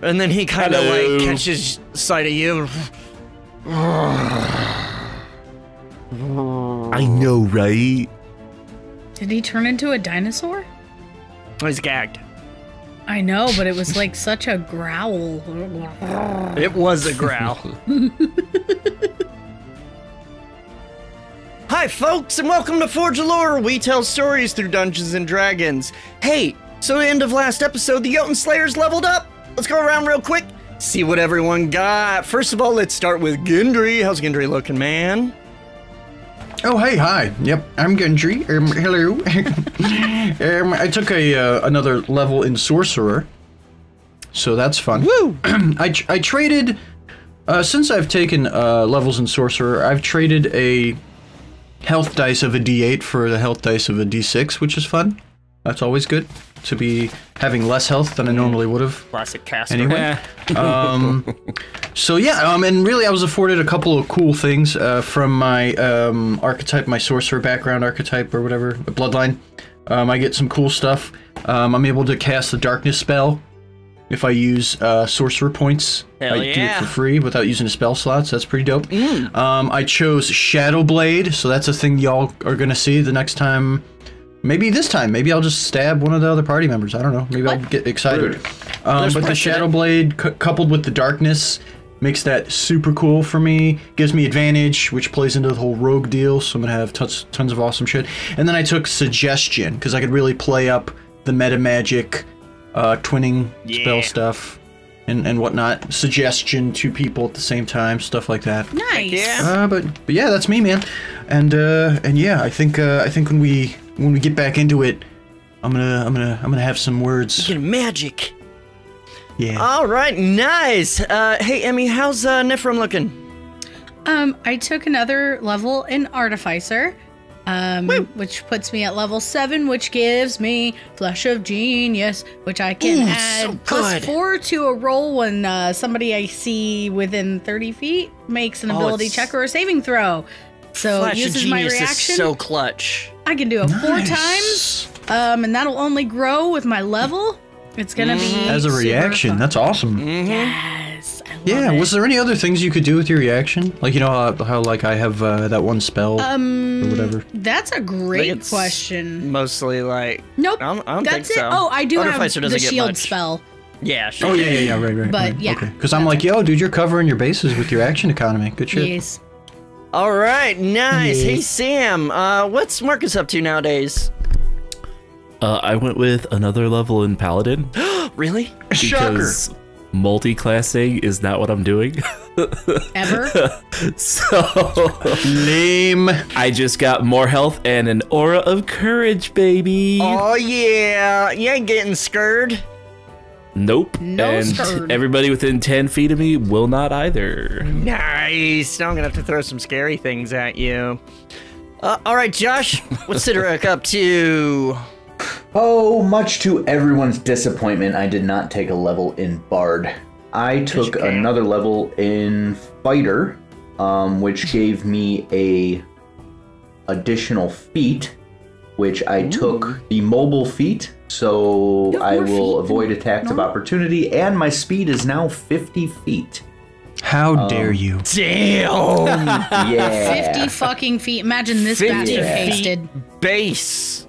And then he kind of like catches sight of you. I know, right? Did he turn into a dinosaur? He's gagged. I know, but it was like such a growl. It was a growl. Hi, folks, and welcome to Forge of Lore. We tell stories through Dungeons and Dragons. Hey, so the end of last episode, the Jotunn Slayers leveled up. Let's go around real quick, see what everyone got. First of all, let's start with Gendry. How's Gendry looking, man? Oh, hey, hi. Yep, I'm Gendry. Hello. I took another level in Sorcerer, so that's fun. Woo! I traded, since I've taken levels in Sorcerer, I've traded a health dice of a D8 for the health dice of a D6, which is fun. That's always good to be having less health than I normally would have. Classic caster. Anyway, so yeah, and really I was afforded a couple of cool things from my archetype, my sorcerer background archetype or whatever, the bloodline. I get some cool stuff. I'm able to cast the darkness spell if I use sorcerer points. Hell I do it for free without using a spell slot, so that's pretty dope. I chose Shadow Blade, so that's a thing y'all are gonna see the next time. Maybe this time, maybe I'll just stab one of the other party members. I don't know. Maybe I'll get excited. But the Shadow Blade coupled with the darkness makes that super cool for me. Gives me advantage, which plays into the whole rogue deal. So I'm gonna have tons of awesome shit. And then I took Suggestion because I could really play up the meta magic, twinning spell stuff, and whatnot. Suggestion to people at the same time, stuff like that. Nice. Yeah. But yeah, that's me, man. And yeah, I think when we get back into it, I'm gonna have some words. Get magic. Yeah. All right, nice. Hey, Emmy, how's Nifrim looking? I took another level in Artificer, which puts me at level 7, which gives me Flesh of Genius, which I can add +4 to a roll when somebody I see within 30 feet makes an ability check or a saving throw. So Flesh it uses of my Genius reaction. is so clutch. I can do it 4 times, and that'll only grow with my level. It's gonna be as a reaction. fun. That's awesome. Yes, I love it. Was there any other things you could do with your reaction? Like, you know how like I have that one spell or whatever? That's a great question. Mostly like... Nope, I don't that's think it. so. Oh, I do have Artificer the doesn't get shield much. spell. Yeah, sure. Oh, yeah, right. But, right. yeah, Okay, because I'm like, yo, dude, you're covering your bases with your action economy. Good shit. Yes. All right, nice. Hey, Sam, what's Marcus up to nowadays? I went with another level in Paladin. Really? Because multi-classing is not what I'm doing. Ever? So lame. I just got more health and an aura of courage, baby. Oh, yeah. You ain't getting scared. Nope. And scared. everybody within 10 feet of me will not either. Nice. Now I'm going to have to throw some scary things at you. All right, Josh, what's Sidoric up to? Oh, much to everyone's disappointment, I did not take a level in Bard. I took another level in Fighter, which gave me a additional feat, which I took the mobile feat, so I will avoid attacks of opportunity, and my speed is now 50 feet. How dare you? Damn. Yeah. 50 fucking feet. Imagine this 50 bastard feet pasted. Base.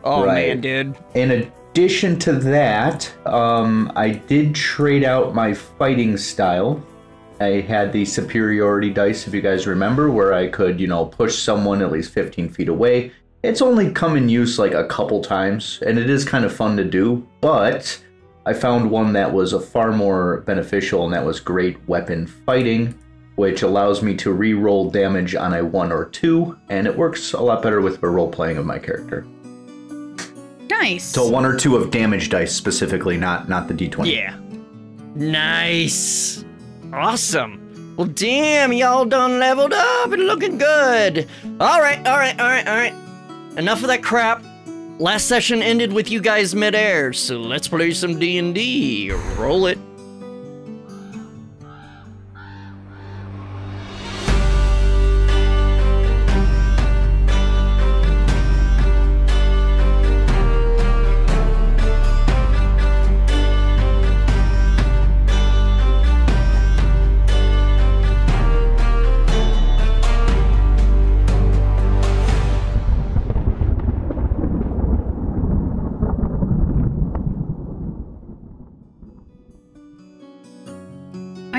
Oh, man, dude. In addition to that, I did trade out my fighting style. I had the superiority dice, if you guys remember, where I could, push someone at least 15 feet away. It's only come in use like a couple times, and it is kind of fun to do, but I found one that was a far more beneficial, and that was Great Weapon Fighting, which allows me to re-roll damage on a 1 or 2, and it works a lot better with the role-playing of my character. Nice. So 1 or 2 of damage dice specifically, not the d20. Yeah. Nice. Awesome. Well, damn, y'all done leveled up and looking good. All right. Enough of that crap. Last session ended with you guys midair, so let's play some D&D. Roll it.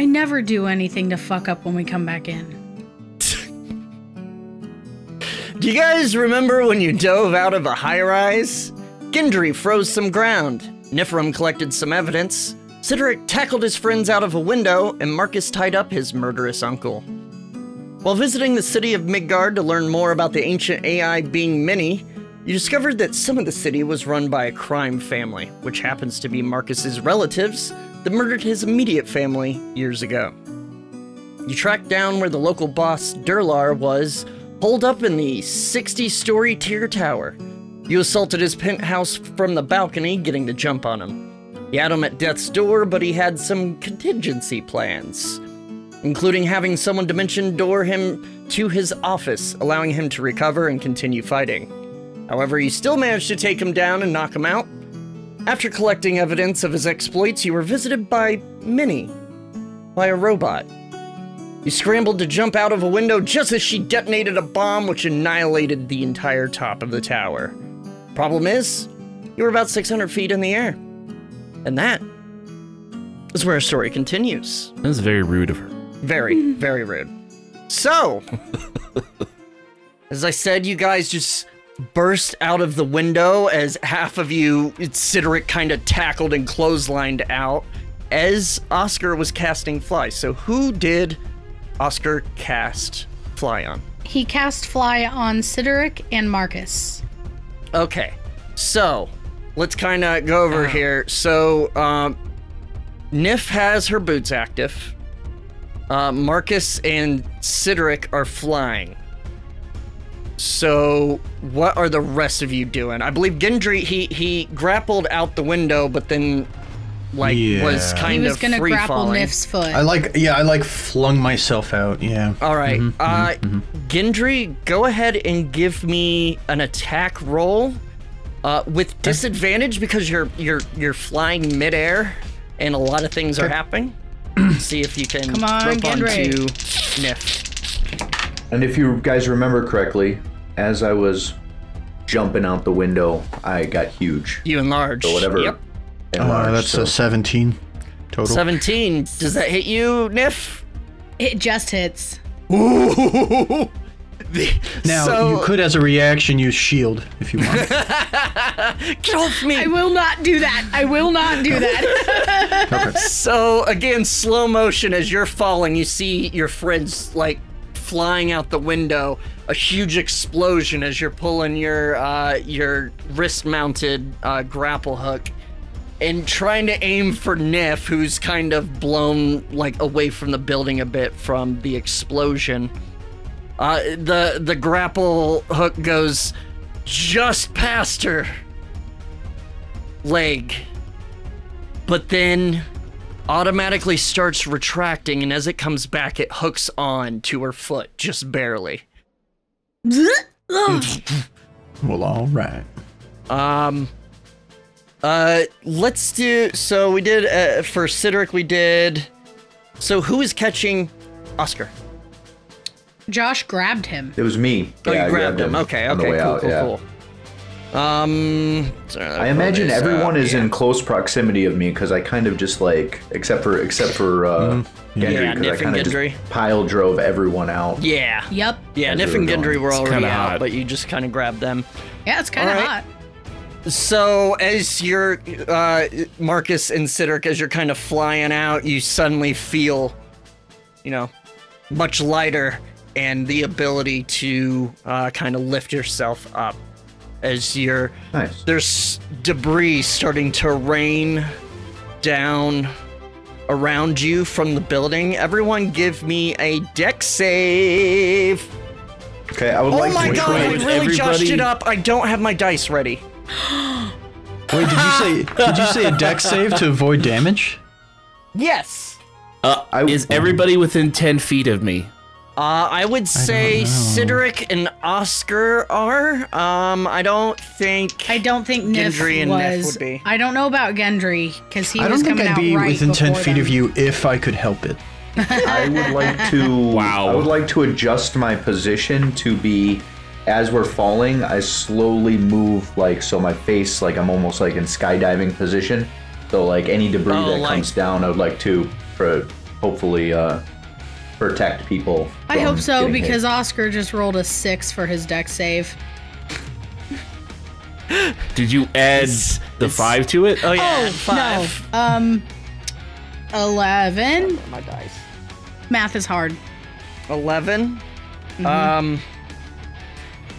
I never do anything to fuck up when we come back in. Do you guys remember when you dove out of a high-rise? Gendry froze some ground. Nifrim collected some evidence. Sideric tackled his friends out of a window, and Marcus tied up his murderous uncle. While visiting the city of Midgard to learn more about the ancient AI being many, you discovered that some of the city was run by a crime family, which happens to be Marcus's relatives that murdered his immediate family years ago. You tracked down where the local boss, Durlar, was holed up in the 60-story Tyr Tower. You assaulted his penthouse from the balcony, getting the jump on him. You had him at death's door, but he had some contingency plans, including having someone dimension door him to his office, allowing him to recover and continue fighting. However, you still managed to take him down and knock him out. After collecting evidence of his exploits, you were visited by Minnie, by a robot. You scrambled to jump out of a window just as she detonated a bomb which annihilated the entire top of the tower. Problem is, you were about 600 feet in the air. And that is where our story continues. That was very rude of her. Very, very rude. So, as I said, you guys just burst out of the window as half of you, Sideric kind of tackled and clotheslined out as Oscar was casting Fly. So who did Oscar cast Fly on? He cast Fly on Sideric and Marcus. Okay, so let's kind of go over here. So, Nif has her boots active. Marcus and Sideric are flying. So, what are the rest of you doing? I believe Gendry, he grappled out the window, but then, like, was kind of free falling. He was gonna grapple Nif's foot. I like flung myself out, yeah. All right, Gendry, go ahead and give me an attack roll. With disadvantage because you're flying midair and a lot of things are happening. See if you can rope onto Nif. And if you guys remember correctly, as I was jumping out the window, I got huge. You enlarged. So whatever. Yep. Enlarged, that's a 17 total. 17. Does that hit you, Nif? It just hits. Ooh. Now, you could, as a reaction, use shield if you want. Get off me! I will not do that. I will not do that. Okay. So, again, slow motion as you're falling, you see your friends, like, flying out the window. A huge explosion as you're pulling your wrist-mounted grapple hook and trying to aim for Nif, who's kind of blown, like, away from the building a bit from the explosion. The grapple hook goes just past her leg, but then automatically starts retracting, and as it comes back, it hooks on to her foot, just barely. Well, all right. Let's do, so we did, for Sideric we did, so who is catching Oscar? Josh grabbed him. It was me. Oh, yeah, you grabbed him. Okay, cool. I imagine everyone is in close proximity of me because I kind of just like, except for Gendry, because I kind of just pile drove everyone out. Yeah. Yep. Yeah, Nif and Gendry were already out, but you just kind of grabbed them. Yeah, it's kind of hot. So as you're, Marcus and Sideric, as you're kind of flying out, you suddenly feel, much lighter and the ability to kind of lift yourself up as there's debris starting to rain down around you from the building. Everyone give me a dex save. Okay, I would like to... Oh my god, I really joshed it up. I don't have my dice ready. Wait, did you say a dex save to avoid damage? Yes. Is everybody within 10 feet of me? I would say Sideric and Oscar are. I don't think Gendry and Nif would be. I don't know about Gendry because he I was don't coming think I'd out be right within 10 feet them. of you if I could help it. I would like to. Wow. I would like to adjust my position to be, as we're falling, I slowly move so my face I'm almost like in skydiving position. So any debris that comes down, I would like to hopefully protect people. I hope so, getting hit. because Oscar just rolled a 6 for his deck save. Did you add the 5 to it? Oh yeah, Oh, 5. no. 11. My dice. Math is hard. 11.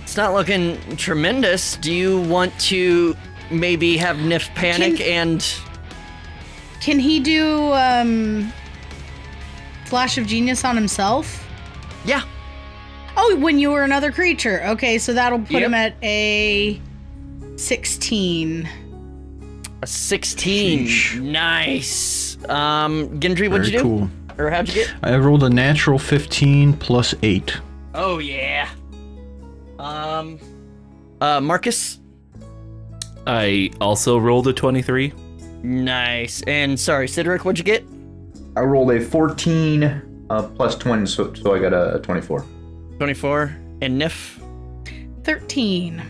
It's not looking tremendous. Do you want to maybe have Nif panic and? Can he do Flash of Genius on himself? Yeah. Oh, when you were another creature. Okay, so that'll put Yep. him at a 16. A 16. Sheesh. Nice. Gendry, what'd Very you do? cool. Or how'd you get? I rolled a natural 15 plus 8. Oh yeah. Marcus. I also rolled a 23. Nice. And sorry, Cedric, what'd you get? I rolled a 14 plus 20, so I got a 24. 24. And Nif. 13.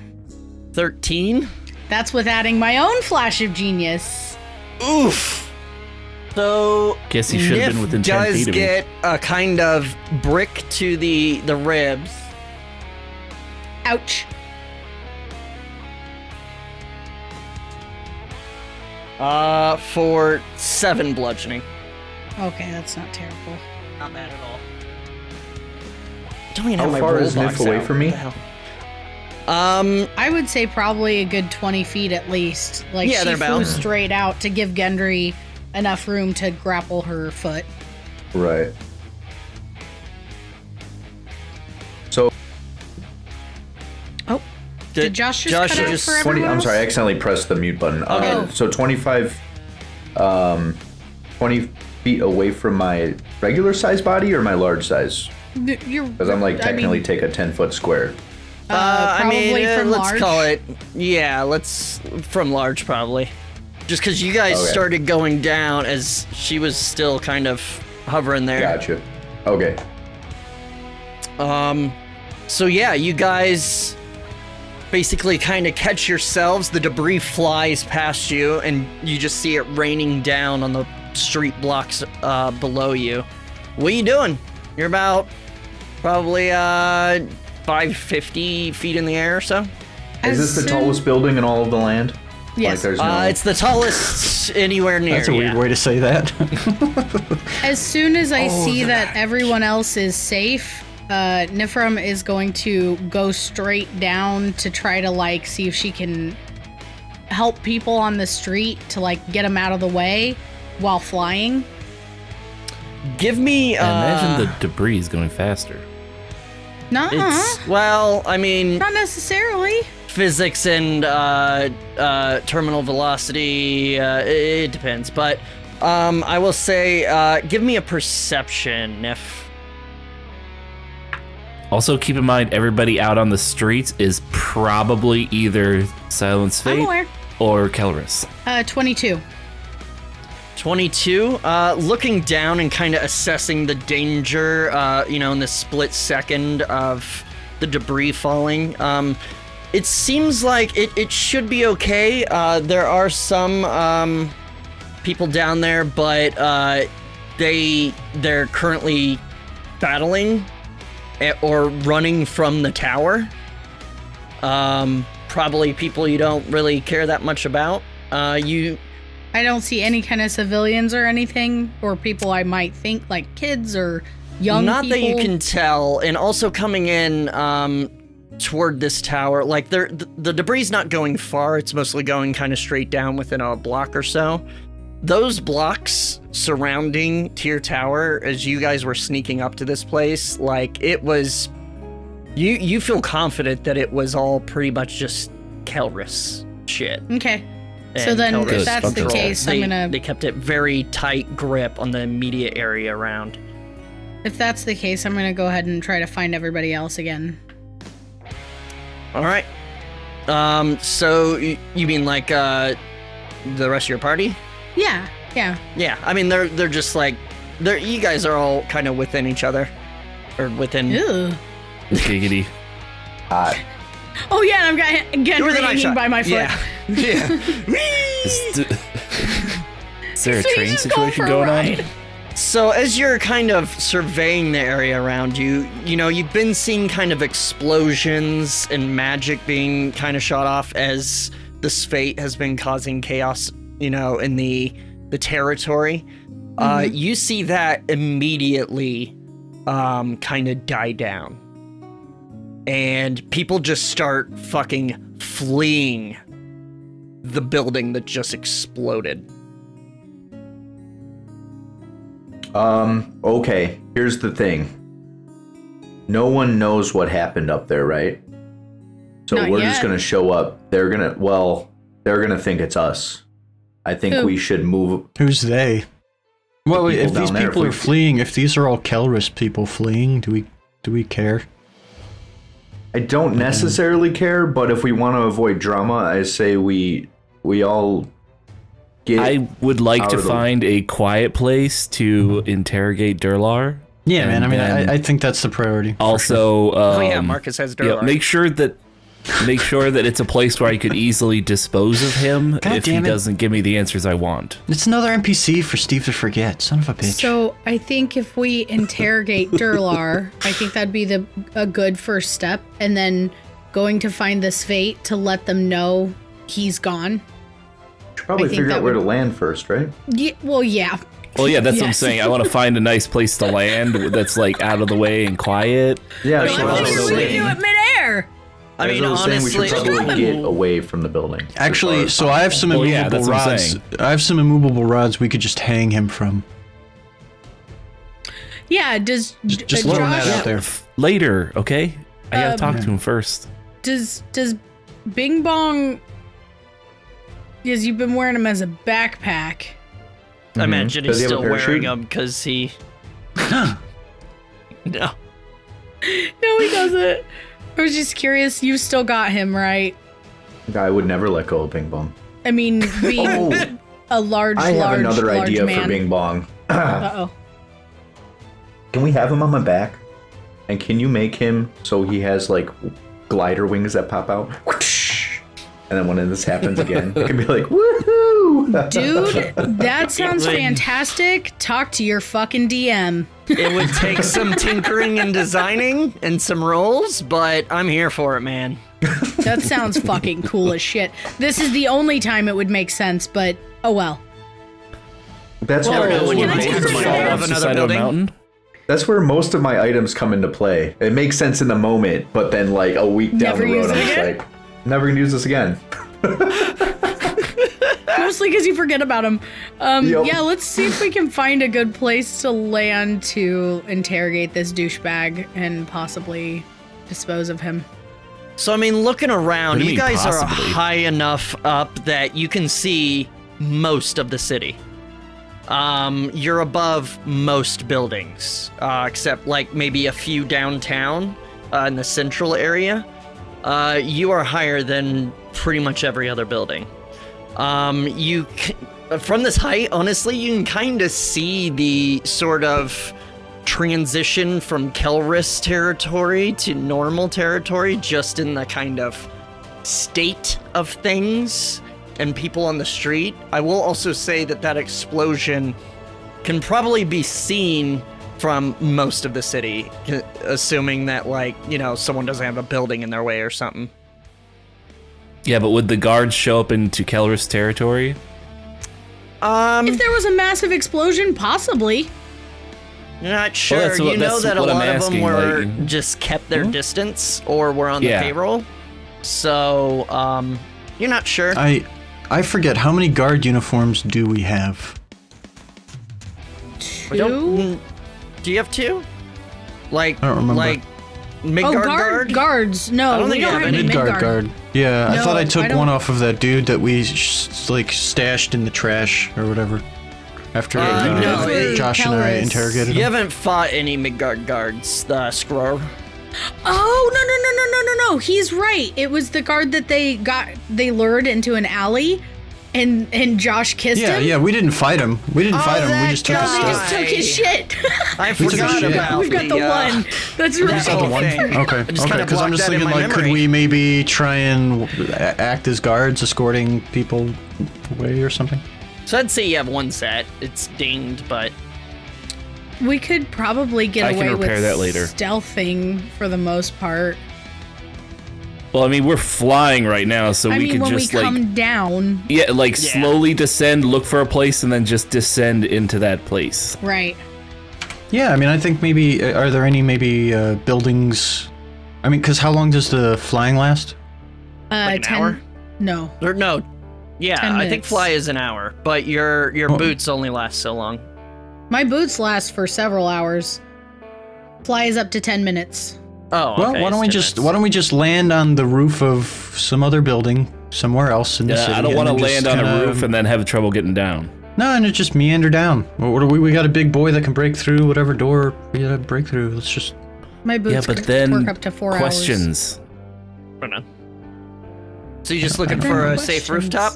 13. That's with adding my own Flash of Genius. Oof. So Guess he should have been within 10 does feet of me. get a kind of brick to the ribs. Ouch. For 7 bludgeoning. Okay, that's not terrible. Not bad at all. Don't even How have my far roll is Nif box away out. from me? What the hell? I would say probably a good 20 feet at least. Like, Yeah, she they're flew about. straight out to give Gendry enough room to grapple her foot. Right. So Oh, did Josh just cut out just- for 20. everyone I'm else? sorry, I accidentally pressed the mute button. Okay. So 25, 20 feet away from my regular size body or my large size? You're, Because I'm like technically I mean, take a 10-foot square. probably from let's large. call it. Yeah, let's from large probably. Just because you guys Okay. started going down as she was still kind of hovering there. Gotcha. Okay. So yeah, you guys basically kind of catch yourselves. The debris flies past you, and you just see it raining down on the street blocks below you. What are you doing? You're about probably 550 feet in the air or so. Is this the As soon- tallest building in all of the land? Yes. Like there's no... It's the tallest anywhere near. That's a weird way to say that. As soon as I Oh, see the that back. everyone else is safe, Nifram is going to go straight down to try to like see if she can help people on the street to like get them out of the way while flying. Give me. I imagine the debris is going faster. Nuh-uh. Well, I mean, Not necessarily. physics and terminal velocity. It depends, but I will say, give me a perception, if. Also, keep in mind, everybody out on the streets is probably either Silence I'm Fate aware. or Kelris. 22. 22. Looking down and kind of assessing the danger, in the split second of the debris falling. It seems like it should be okay. There are some people down there, but they're currently battling or running from the tower. Probably people you don't really care that much about. I don't see any kind of civilians or anything, or people I might think like kids or young Not people. that you can tell, and also coming in toward this tower, like the debris not going far, it's mostly going kind of straight down within a block or so. Those blocks surrounding Tyr Tower, as you guys were sneaking up to this place, like it was, you feel confident that it was all pretty much just Kelris shit. Okay. So And then, Kelris if that's the control. case, I'm gonna. They kept it very tight grip on the immediate area around. If that's the case, I'm gonna go ahead and try to find everybody else again. All right. So you mean like the rest of your party? Yeah. Yeah. Yeah. I mean they're just like you guys are all kind of within each other, or within. Ew. Giggity. Oh yeah, and I've got You were Gendry the nice hanging shot. by my foot. Yeah. Yeah. Is there a So you train just go situation for a going on? ride. So as you're kind of surveying the area around you, you know, you've been seeing kind of explosions and magic being kind of shot off as this fate has been causing chaos, you know, in the territory. You see that immediately kind of die down. And people just start fucking fleeing the building that just exploded. Okay, here's the thing. No one knows what happened up there, right? So Not we're yet. just gonna show up. They're gonna think it's us. I think Who? we should move. Who's they? Well, people if these down there, people if are we- fleeing, if these are all Kelris people fleeing, do we care? I don't necessarily care, but if we want to avoid drama, I say we all get. I would like out to of the- find a quiet place to interrogate Durlar. Yeah, man. I mean, then I think that's the priority. Also, Oh yeah, Marcus has yeah, Durlar. make sure that it's a place where I could easily dispose of him God if he damn it. doesn't give me the answers I want. It's another NPC for Steve to forget. Son of a bitch. So I think if we interrogate Durlar, I think that'd be a good first step, and then going to find this fate to let them know he's gone. should probably I think figure that out where would- to land first, right? Yeah, well, yeah. Well, yeah, that's what I'm Yes. saying. I want to find a nice place to land that's like out of the way and quiet. Yeah, Well, so I I was figured we could saying- do it midair. I mean, as I was saying, honestly, we should probably get away from the building. Actually, so I have some Well, immovable yeah, that's what I'm rods. saying. I have some immovable rods we could just hang him from. Yeah, does Just throwing that Josh, out there. Later, okay? I gotta talk to him first. does Bing Bong? Because you've been wearing him as a backpack. I imagine Does he's he have a still wearing parachute? them because he. No. No, he doesn't. I was just curious. You still got him, right? I would never let go of Bing Bong. I mean, being Oh, a large, I have another large idea man. for Bing Bong. Uh-oh. Can we have him on my back? And can you make him so he has like glider wings that pop out? And then when this happens again, it can be like, woohoo! Dude, that sounds would- fantastic. Talk to your fucking DM. It would take some tinkering and designing and some rolls, but I'm here for it, man. That sounds fucking cool as shit. This is the only time it would make sense, but oh well. That's Well, where no, when you Can I make take it some fall photos? of another Side of a building. mountain? that's where most of my items come into play. It makes sense in the moment, but then like a week down Never the road, use I'm it just again? like, never gonna use this again. Mostly because you forget about him. Yup. Yeah, let's see if we can find a good place to land to interrogate this douchebag and possibly dispose of him. So, I mean, looking around, What do you you mean, guys are possibly? high enough up that you can see most of the city. You're above most buildings, except like maybe a few downtown in the central area. You are higher than pretty much every other building. From this height, honestly, you can kind of see the sort of transition from Kelris territory to normal territory just in the kind of state of things and people on the street. I will also say that that explosion can probably be seen from most of the city, assuming that, like, you know, someone doesn't have a building in their way or something. Yeah, but would the guards show up into Kelris territory? If there was a massive explosion, possibly. Not sure. that's what- You know that's that a what I'm lot of them asking, were like- just kept their distance or were on the Yeah. payroll. So, you're not sure. I forget how many guard uniforms do we have? I don't- Two? Do you have two? Like, I don't remember. like Midgard guard? guards. I No, don't we think you don't have have any any Midgard. Guard. Yeah, I No, thought I I took don't- one off of that dude that we like stashed in the trash or whatever. After no, it- Josh and I Kelris. interrogated You him. haven't fought any Midgard guards, the Scroll. Oh, no. He's right. It was the guard that they lured into an alley and Josh kissed Yeah, him. yeah, we didn't fight him. We didn't fight him. that We just took No, his they guy. stuff. just took his shit. I We took forgot a shit. about We've got the one. That's that right. whole one? thing. Okay, I just okay, kinda because I'm blocked just that in thinking, my like, could memory. we maybe try and act as guards, escorting people away or something? So I'd say you have one set. It's dinged, but We could probably get away with that later. Stealthing for the most part. Well, I mean, we're flying right now, so we could when just we like come down. Yeah, like slowly descend, look for a place, and then just descend into that place. Right. Yeah, I mean, I think maybe are there any buildings? I mean, because how long does the flying last? Like an hour? No. Or no. Yeah, 10 I think minutes. fly is an hour, but your boots only last so long. My boots last for several hours. Fly is up to 10 minutes. Oh, Well, okay, why don't it's 10 we just land on the roof of some other building somewhere else in the city? I don't want to and then land just on a kinda- roof and then have trouble getting down. No, and it just meander down. What are we? We got a big boy that can break through whatever door we gotta break through. Let's just. My boots Yeah, but could then work up to 4 hours. questions. Hold on. So you're just looking for a safe rooftop?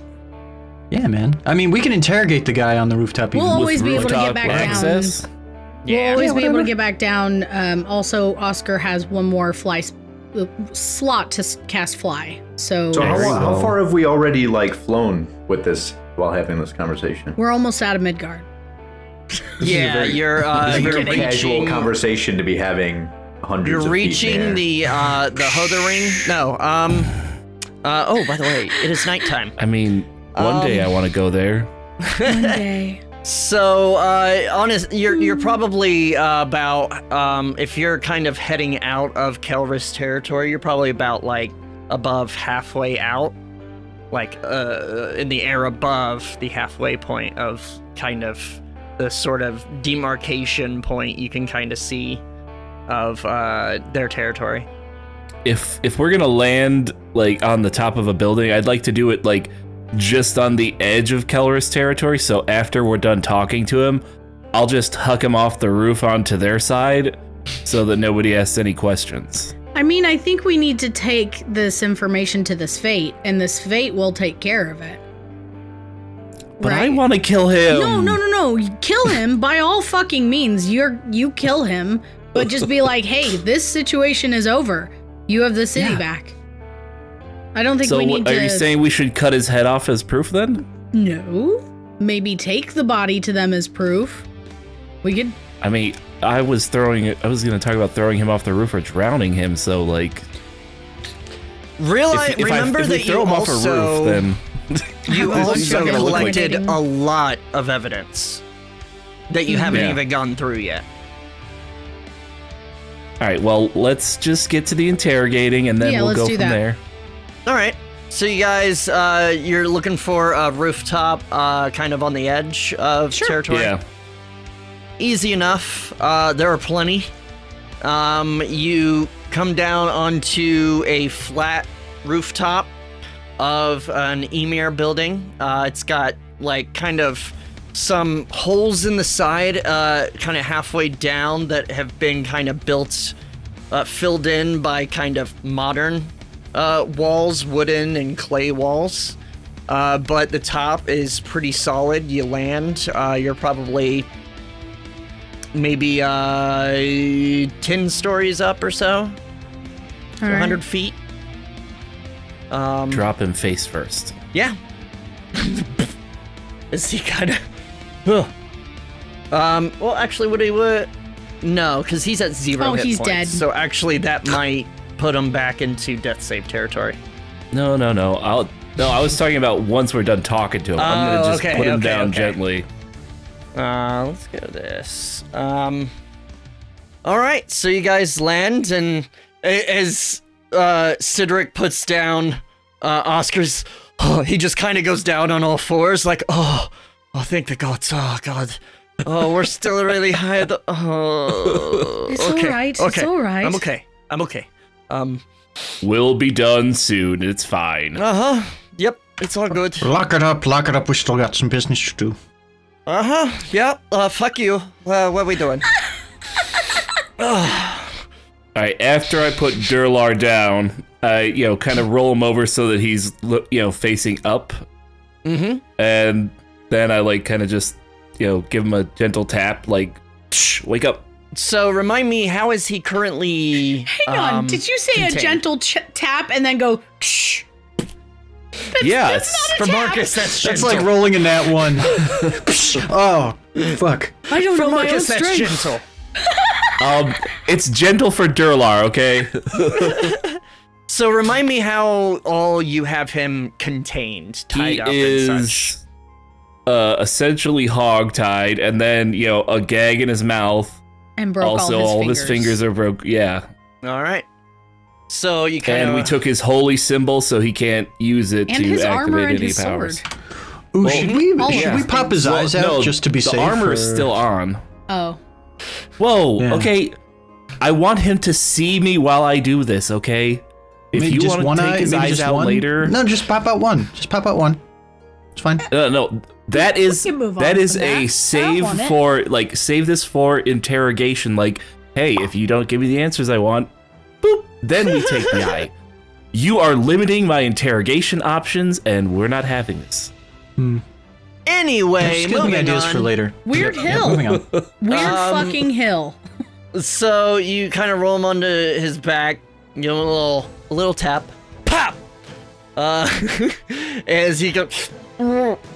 Yeah, man. I mean, we can interrogate the guy on the rooftop. We'll even. always be able to get Rooftop back access? down. We'll always be able whatever. to get back down. Also, Oscar has one more slot to cast fly. So So Very how well. far have we already like flown with this while having this conversation? we're almost out of Midgard. Yeah, you're This is a very casual reaching. conversation to be having hundreds You're of feet in reaching the air. the Hothering. No. Oh, by the way, it is nighttime. I mean, one day I want to go there. One day. So, you're probably about if you're kind of heading out of Kelris territory, you're probably about like above halfway out, like in the air above the halfway point of kind of the sort of demarcation point you can kind of see of their territory. If we're gonna land like on the top of a building, I'd like to do it like just on the edge of Kelris territory. So after we're done talking to him, I'll just huck him off the roof onto their side, so that nobody asks any questions. I mean, I think we need to take this information to this fate, and this fate will take care of it. But Right? I want to kill him. No. You kill him by all fucking means. You kill him, but just be like, hey, this situation is over. You have the city back. I don't think So we need are to. you saying we should cut his head off as proof then? No. Maybe take the body to them as proof. We could. I mean, I was gonna talk about throwing him off the roof or drowning him. So like, Realize, if remember we that throw you him off a also roof, then you He's also not gonna look like collected it. a lot of evidence that you haven't Yeah. even gone through yet. all right. Well, let's just get to the interrogating, and then Yeah, we'll let's go do from that. there. All right. So you guys, you're looking for a rooftop, kind of on the edge of territory. Yeah. Easy enough. There are plenty. You come down onto a flat rooftop of an emir building. It's got like kind of some holes in the side, kind of halfway down that have been kind of built, filled in by kind of modern walls, wooden and clay walls. But the top is pretty solid. You land, you're probably maybe 10 stories up or so, All right. 100 feet. Drop him face first. Yeah. Is he kind of? Well, actually, would no, because he's at 0 Oh, hit he's points. dead. So actually, that might put him back into death save territory. No. I was talking about once we're done talking to him. I'm gonna just put him down gently. Let's go this. All right, so you guys land, and as Cedric puts down Oscar's, he just kind of goes down on all fours, like, oh, thank the gods, oh god, oh, we're still really high. It's okay, alright. okay, It's alright. I'm okay. We'll be done soon. It's fine. Yep, it's all good. Lock it up. We still got some business to do. Yep. Fuck you. What are we doing? All right. After I put Durlar down, I kind of roll him over so that he's facing up. Mm-hmm. And then I like kind of just give him a gentle tap, like, shh, wake up. So remind me, how is he currently? Hang on. Did you say contained? a gentle tap and then go? Shh. It's For Marcus, that's That's gentle. like rolling in that one. Oh, fuck. I don't For know my own Marcus, that's strength. gentle. It's gentle for Durlar, okay? So remind me how all you have him contained, tied He up and is such. essentially hog-tied, and then, you know, a gag in his mouth. And broke Also, all of his fingers are broke. Yeah. All right. So you kind of... And we took his holy symbol, so he can't use it And to his armor activate and any his powers. sword. Ooh, should we pop his eyes out no, just to be the safe? The armor is or- still on. Oh. Whoa, Yeah. okay. I want him to see me while I do this, okay? If Maybe you just want one to take eye, his maybe eyes just out one? later... No, just pop out one. Just pop out one. It's fine. No, that is can move on that is from a that. I don't save want it. for like save this for interrogation. Like, hey, if you don't give me the answers I want, boop, then we take the eye. You are limiting my interrogation options, and we're not having this. Anyway, Just give me moving ideas on. for later. Weird Yeah, hill. moving on. Weird fucking hill. So you kind of roll him onto his back, give him a little tap, pop. As he goes, you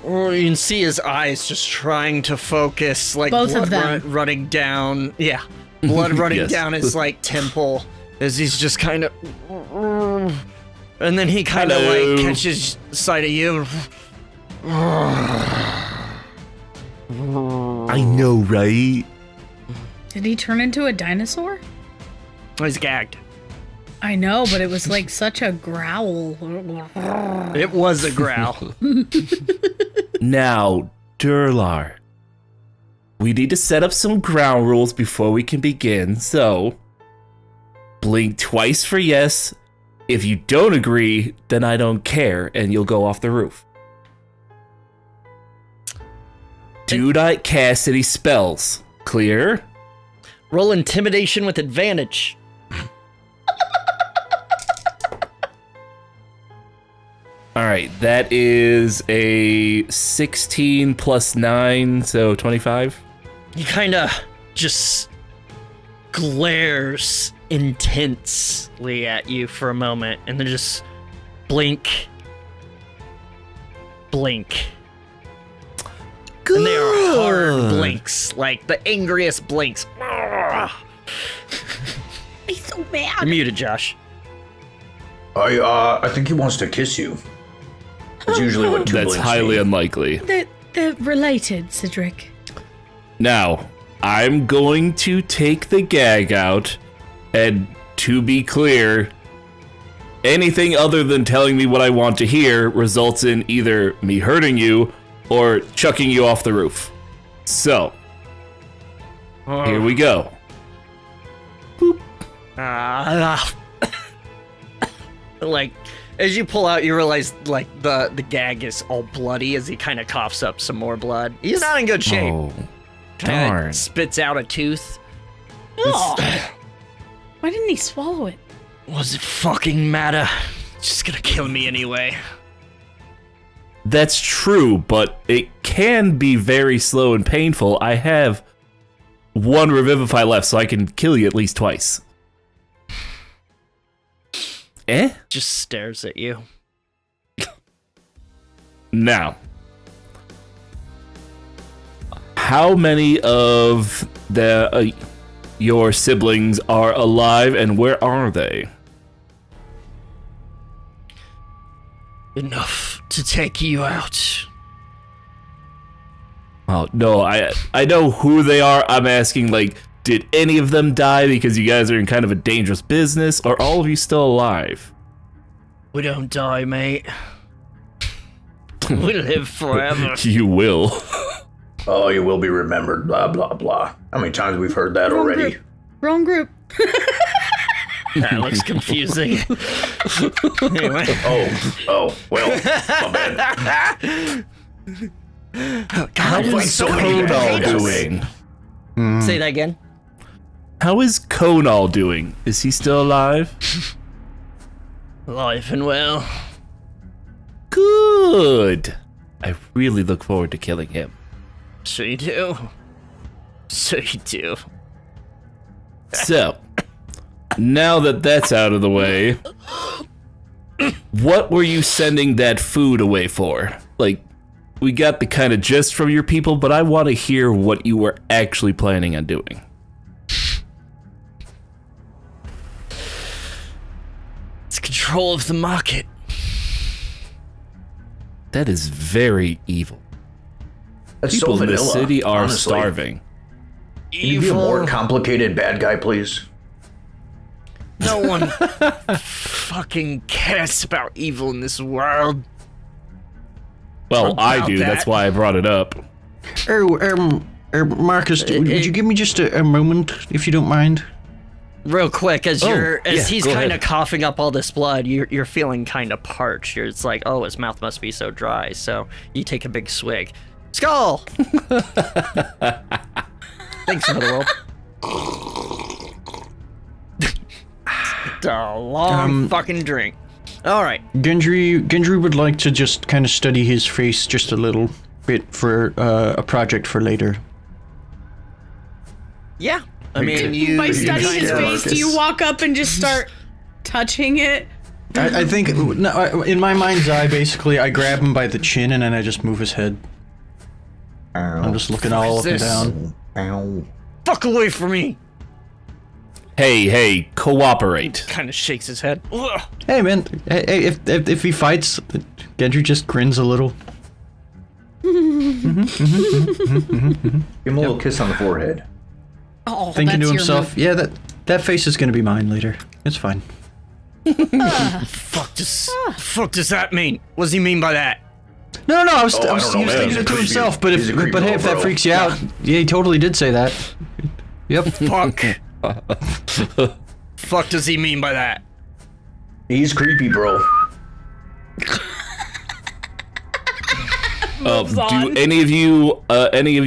can see his eyes just trying to focus, like Both blood of them. running down. Yeah, blood running Yes. down his like temple as he's just kind of, and then he kind of Hello. like catches sight of you. I know, right? Did he turn into a dinosaur? He's gagged. I know, but it was like such a growl. It was a growl. Now, Durlar, we need to set up some ground rules before we can begin. So, blink twice for yes. If you don't agree, then I don't care, and you'll go off the roof. Do not cast any spells. Clear? Roll intimidation with advantage. Alright, that is a 16 plus 9, so 25. He kind of just glares intensely at you for a moment and then just blink. Blink. Good. And they are hard blinks, like the angriest blinks. He's so You're mad. muted, Josh. I think he wants to kiss you. That's usually what two That's blinks highly mean. unlikely. They're related, Cedric. Now, I'm going to take the gag out, and to be clear, anything other than telling me what I want to hear results in either me hurting you or chucking you off the roof. So, here we go. Like, as you pull out, you realize, like, the gag is all bloody as he kind of coughs up some more blood. He's not in good shape. Oh, Kinda darn. spits out a tooth. Why didn't he swallow it? Was it fucking matter? It's just gonna kill me anyway. That's true, but it can be very slow and painful. I have one Revivify left, so I can kill you at least twice. Eh? Just stares at you. Now, how many of your siblings are alive, and where are they? Enough to take you out. Oh no, I know who they are. I'm asking, like, did any of them die because you guys are in kind of a dangerous business? Are all of you still alive? We don't die, mate. We live forever. You will. Oh, you will be remembered, blah, blah, blah. How many times we've heard that Wrong already? group. Wrong group. That looks confusing. Anyway. Oh, well, my bad. God, How's so many Conal potatoes. doing? Say that again. How is Conal doing? Is he still alive? Alive and well. Good. I really look forward to killing him. So you do. So you do. So, now that that's out of the way, what were you sending that food away for? Like, we got the kind of gist from your people, but I want to hear what you were actually planning on doing. It's control of the market. That is very evil. That's People so in vanilla, this city are honestly. starving. Can you be a more complicated bad guy, please? No one fucking cares about evil in this world. Well, I About do. that. That's why I brought it up. Marcus, would you give me just a moment, if you don't mind? Real quick, as he's go kind ahead. of coughing up all this blood, you're feeling kind of parched. It's like, oh, his mouth must be so dry. So you take a big swig. Skull. Thanks, Another World. It's a long fucking drink. All right. Gendry would like to just kind of study his face just a little bit for a project for later. Yeah. I mean, you. By studying his kinda- face, do you walk up and just start touching it? I think, no, in my mind's eye, basically, I grab him by the chin and then I just move his head. I'm just looking all up and this? down. Ow. Fuck away from me. Hey, cooperate. Kind of shakes his head. Ugh. Hey, man, hey, if he fights, Gendry just grins a little. Give him a little kiss on the forehead. Oh, Thinking that's to your himself, move. yeah, that face is gonna be mine later. It's fine. Fuck does that mean? What does he mean by that? No, I was, Oh, I don't know, he was man. thinking He's a it to creepy- himself, but he's a creepy hey, if that bro. freaks you out, yeah, he totally did say that. Yep. Fuck. Fuck does he mean by that? He's creepy, bro. Do any of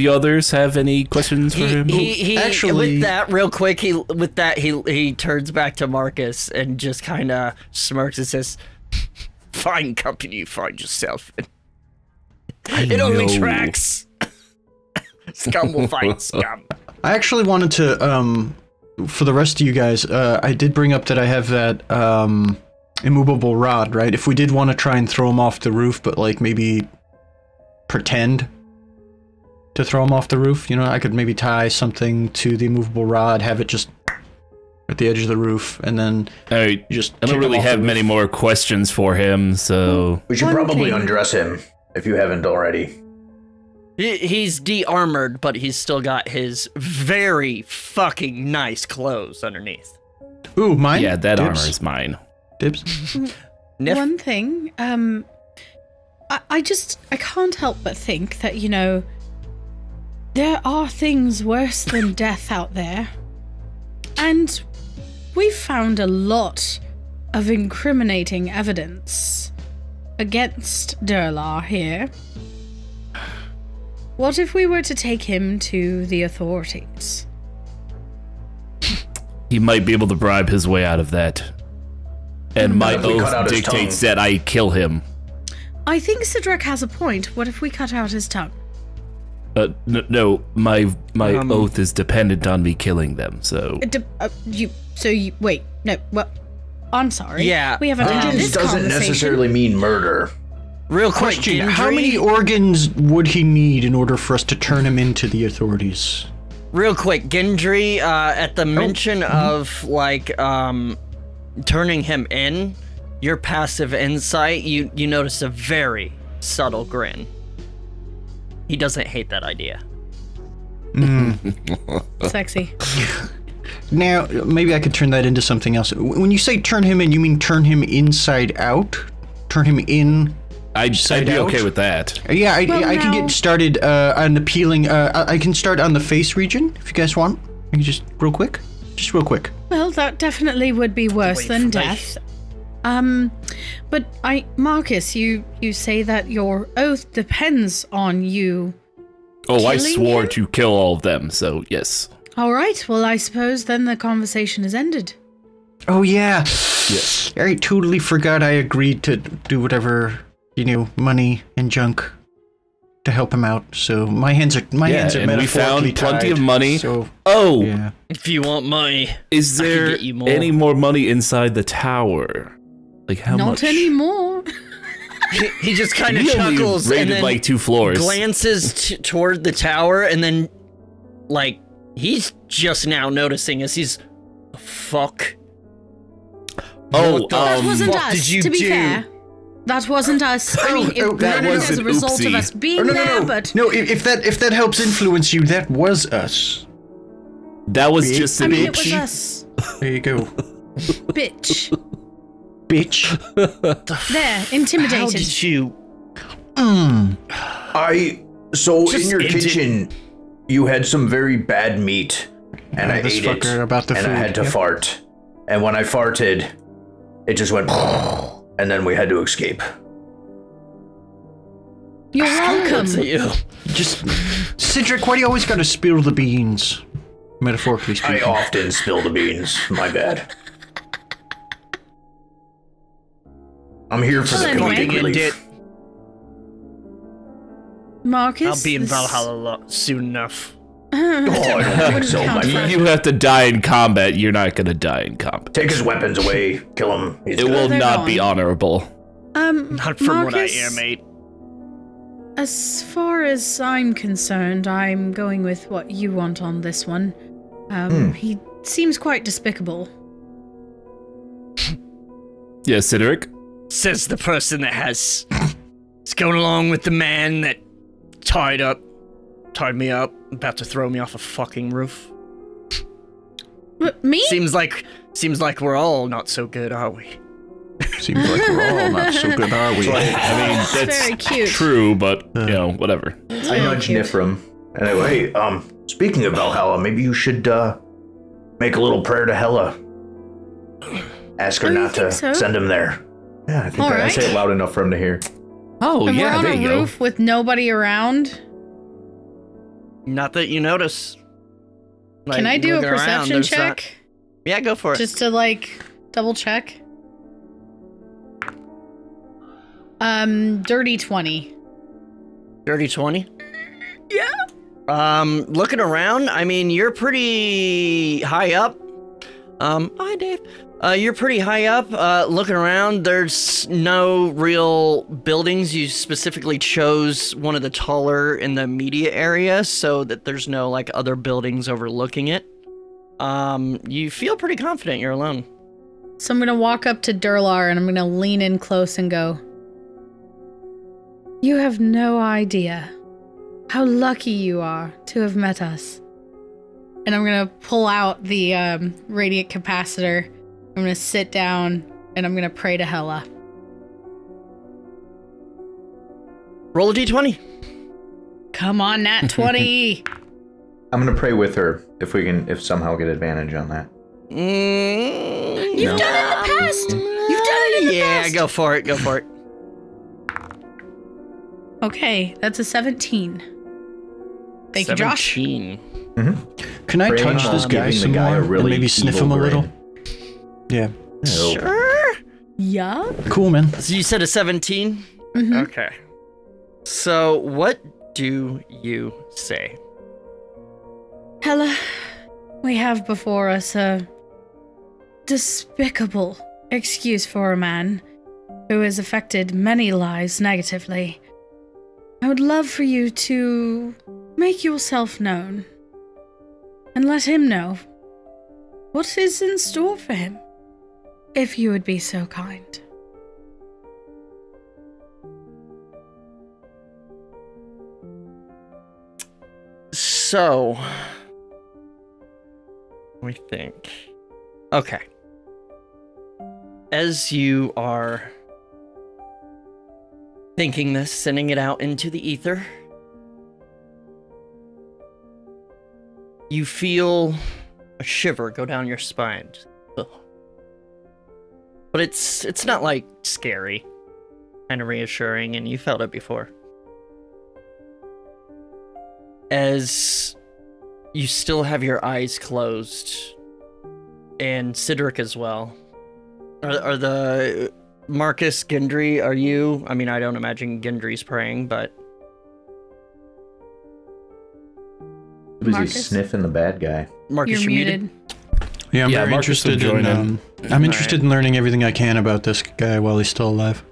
you others have any questions for him? He Actually- with that real quick. He turns back to Marcus and just kind of smirks and says, "Fine company you find yourself in. It only know. tracks. Scum will find scum." I actually wanted to, for the rest of you guys, I did bring up that I have that immovable rod, right? If we did want to try and throw him off the roof, but like maybe pretend to throw him off the roof, you know, I could maybe tie something to the immovable rod, have it just at the edge of the roof, and then I just don't kick him really off the have roof. many more questions for him, so We should One probably thing- undress him if you haven't already. He's de-armored, but he's still got his very fucking nice clothes underneath. Ooh, mine? yeah, that Dibs? armor is mine. Dibs? Niff? One thing, I can't help but think that, you know, there are things worse than death out there. And we've found a lot of incriminating evidence against Durlar here. What if we were to take him to the authorities? He might be able to bribe his way out of that. And my if we cut out oath his dictates tongue? that I kill him. I think Sidrek has a point. What if we cut out his tongue? No, my oath is dependent on me killing them, so... Wait, no, well, I'm sorry. Yeah, We haven't had This this doesn't conversation. necessarily mean murder. Real quick, Question, how Gendry- many organs would he need in order for us to turn him into the authorities? Real quick, Gendry, at the mention of, like, turning him in, your passive insight, you notice a very subtle grin. He doesn't hate that idea. Sexy. Now, maybe I could turn that into something else. When you say turn him in, you mean turn him inside out? Turn him in? I'd be out? okay with that. Yeah, I can now- get started on the peeling. I can start on the face region, if you guys want. I can just real quick. Just real quick. Well, that definitely would be worse Wait than for me. death. But Marcus, you say that your oath depends on you. Oh, I Killing swore him? to kill all of them, so yes. All right, well, I suppose then the conversation is ended. Oh, yeah. Yes. I totally forgot I agreed to do whatever, you know, money and junk to help him out. So my hands are and we metaphorically found plenty tied, of money. So, Oh, yeah. If you want money, is I can there get you more. any more money inside the tower? Like how Not much? anymore. He just kind of We only chuckles and raided then like 2 floors. glances toward the tower, and then, like, he's just now noticing as he's, the fuck. Oh, What the That wasn't fuck us, did you to be do? fair. That wasn't us. I mean, it that happened was as a an result of oopsie. us being Oh, no, there, no. but... No, if that helps influence you, that was us. That was just I an mean, it was oopsie. us. There you go. Bitch. Bitch. There, intimidated. How did you? So Just in your ended- kitchen, you had some very bad meat, and I This ate it, fucker about the and I food, had to yep. fart. And when I farted, it just went, and then we had to escape. You're welcome. What's you? Just, Cedric, why do you always gotta spill the beans? Metaphorically I speaking. often spill the beans. My bad. I'm here for the Well, comedic anyway. relief. Marcus? I'll be in this- Valhalla soon enough. Oh, I don't think Wouldn't so, count my for friend. You have to die in combat. You're not gonna die in combat. Take his weapons away. Kill him. He's It good. will they're not be gone. honorable. Not from what I Marcus, am, mate. As far as I'm concerned, I'm going with what you want on this one. He seems quite despicable. Yeah, Cedric. Says the person that has. It's going along with the man that tied me up, about to throw me off a fucking roof. But me? Seems like we're all not so good, are we? Seems like we're all not so good, are we? I mean, It's that's very cute. true, but you know, whatever. I nudge Nifrim. Anyway, speaking of Valhalla, maybe you should make a little prayer to Hela. Ask her Oh, you not to think so? send him there. Yeah, I think All I right. say it loud enough for him to hear. Oh And yeah, we're on there a you go. roof with nobody around. Not that you notice. Can I do a looking around, perception there's check? not- Yeah, go for it. Just to, like, double check? Dirty 20. Dirty 20? Yeah. Looking around, I mean, you're pretty high up. Hi, Dave. You're pretty high up. Looking around, there's no real buildings. You specifically chose one of the taller in the immediate area so that there's no, like, other buildings overlooking it. You feel pretty confident you're alone. So I'm gonna walk up to Durlar and I'm gonna lean in close and go, "You have no idea how lucky you are to have met us." And I'm gonna pull out the radiant capacitor. I'm gonna sit down and I'm gonna pray to Hela. Roll a d20. Come on, Nat 20. I'm gonna pray with her if somehow get advantage on that. You've No. done it in the past. You've done it in the Yeah, past. go for it. Go for it. Okay, that's a 17. Thank you, Josh. 17. Can I Praying touch while this guy giving the some guy more a and really maybe sniff evil him a grin. little? Yeah. Sure. Yeah. Cool, man. So you said a 17? Mm-hmm. Okay. So what do you say? Hela, we have before us a despicable excuse for a man who has affected many lives negatively. I would love for you to make yourself known and let him know what is in store for him, if you would be so kind. So, let me think. Okay. As you are thinking this, sending it out into the ether, you feel a shiver go down your spine. Ugh. But it's not like scary, kind of reassuring, and you felt it before. As you still have your eyes closed, and Cedric as well. Are the Marcus, Gendry, are you? I mean, I don't imagine Gendry's praying, but Was he Marcus? sniffing the bad guy? Marcus, You're you're muted. Yeah, I'm Yeah, very Marcus will interested join in. in. I'm interested in learning everything I can about this guy while he's still alive.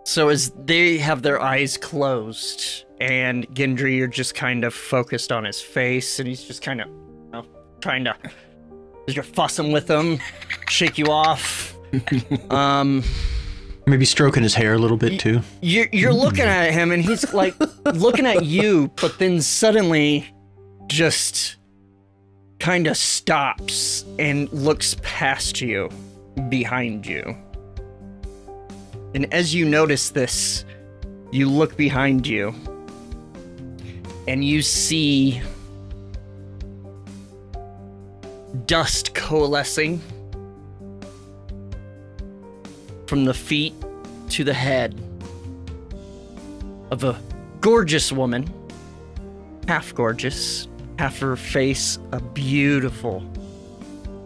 So as they have their eyes closed, and Gendry, you're just kind of focused on his face, and he's just kind of, you know, trying to, as you're fussing with him, shake you off. Maybe stroking his hair a little bit too. You're looking at him, and he's like looking at you, but then suddenly just kind of stops and looks past you, behind you. And as you notice this, you look behind you, and you see dust coalescing from the feet to the head of a gorgeous woman, half gorgeous, half her face a beautiful,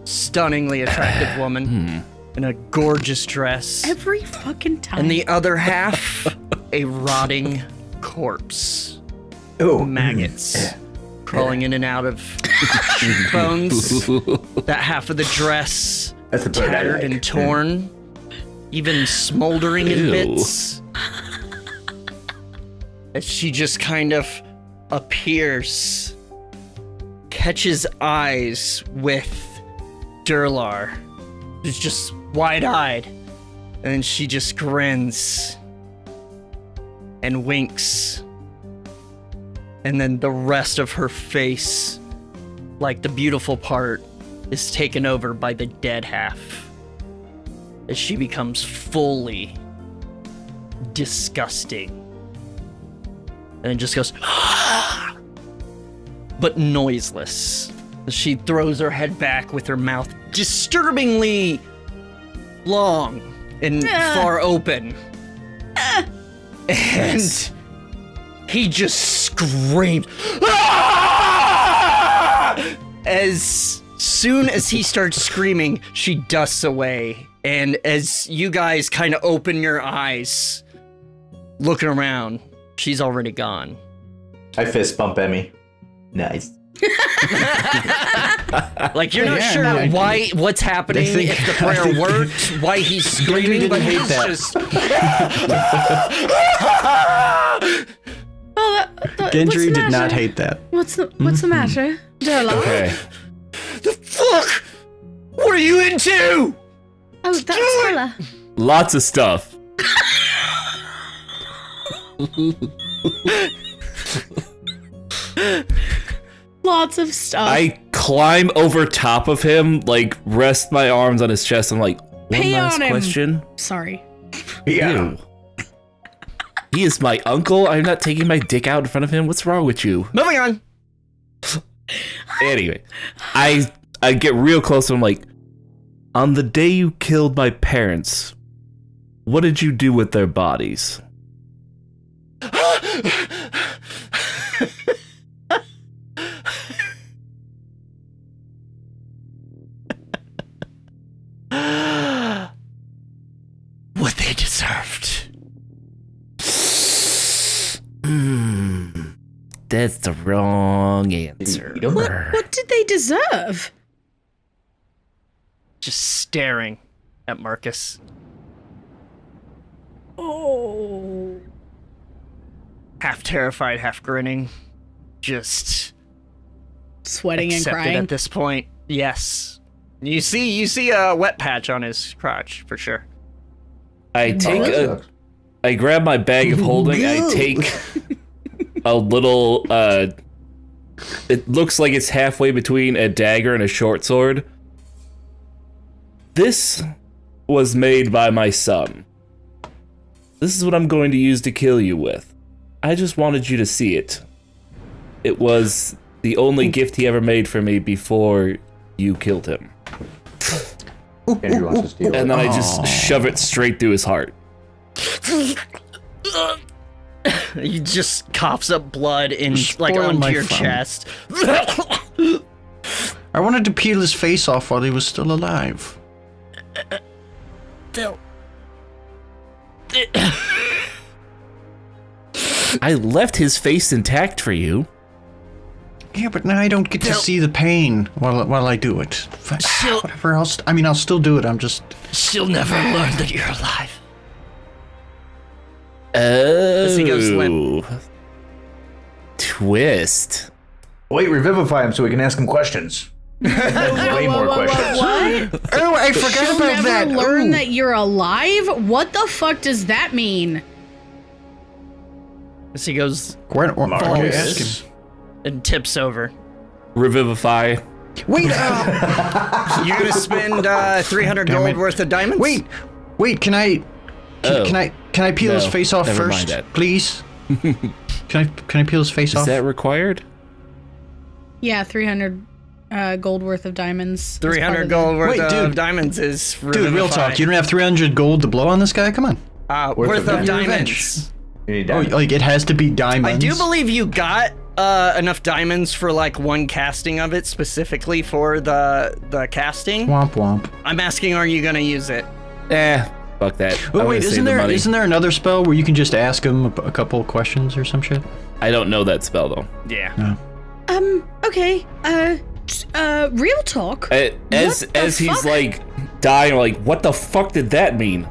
stunningly attractive woman in a gorgeous dress. Every fucking time. And the other half, a rotting corpse. Oh, Maggots crawling in and out of bones. That half of the dress That's the part I tattered like. and torn, even smoldering in Ew. bits. As she just kind of appears, catches eyes with Durlar, who's just wide-eyed, and then she just grins and winks, and then the rest of her face, like the beautiful part, is taken over by the dead half as she becomes fully disgusting, and then just goes but noiseless. She throws her head back with her mouth disturbingly long and far open. And he just screamed. As soon as he starts screaming, she dusts away. And as you guys kind of open your eyes, looking around, she's already gone. I fist bump Emmy. Nice. Like, you're not sure what's happening, if the prayer worked, why he's screaming, but he's just... Gendry did not hate that. What's the matter, Durlar? Okay. The fuck? What are you into? Oh, that's Durlar. Lots of stuff. Lots of stuff. I climb over top of him, like rest my arms on his chest. I'm like, one Pee last on him. question. Sorry. Ew. He is my uncle. I'm not taking my dick out in front of him. What's wrong with you? Moving on. Anyway, I get real close and I'm like, on the day you killed my parents, what did you do with their bodies? What they deserved. That's the wrong answer. You don't know. What did they deserve? Just staring at Marcus. Oh. Half terrified, half grinning. Just Sweating and accepted crying. at this point. Yes. You see a wet patch on his crotch, for sure. I grab my bag of holding. I take a little. It looks like it's halfway between a dagger and a short sword. This was made by my son. This is what I'm going to use to kill you with. I just wanted you to see it. It was the only gift he ever made for me before you killed him. Andrew wants to steal And it. then I just shove it straight through his heart. He just coughs up blood in like Spoil onto my your fun. chest. I wanted to peel his face off while he was still alive. I left his face intact for you. Yeah, but now I don't get to see the pain while I do it. Whatever else. I mean, I'll still do it. I'm just. She'll never learn that you're alive. Oh. He goes limp. Twist. Wait, revivify him so we can ask him questions. Way more questions. What? Oh, I forgot She'll about never that. learn that you're alive? What the fuck does that mean? As he goes Ask him. and tips over. Revivify. Wait. You're gonna spend 300 gold worth of diamonds. Wait. Can I peel his face off never mind first, that. please? Can I peel his face off? Is that required? Yeah, 300 gold worth of diamonds. 300 gold worth of dude. diamonds is Dude, real talk. You don't have 300 gold to blow on this guy? Come on. worth of of diamonds. You need Oh, diamonds. like it has to be diamonds. I do believe you got enough diamonds for like one casting of it specifically for the casting. Womp womp. I'm asking, are you gonna use it? Fuck that. Oh I'm wait, gonna save the money. isn't there another spell where you can just ask him a couple questions or some shit? I don't know that spell though. Yeah. No. Okay. Real talk. As he's like dying, like, what the fuck did that mean?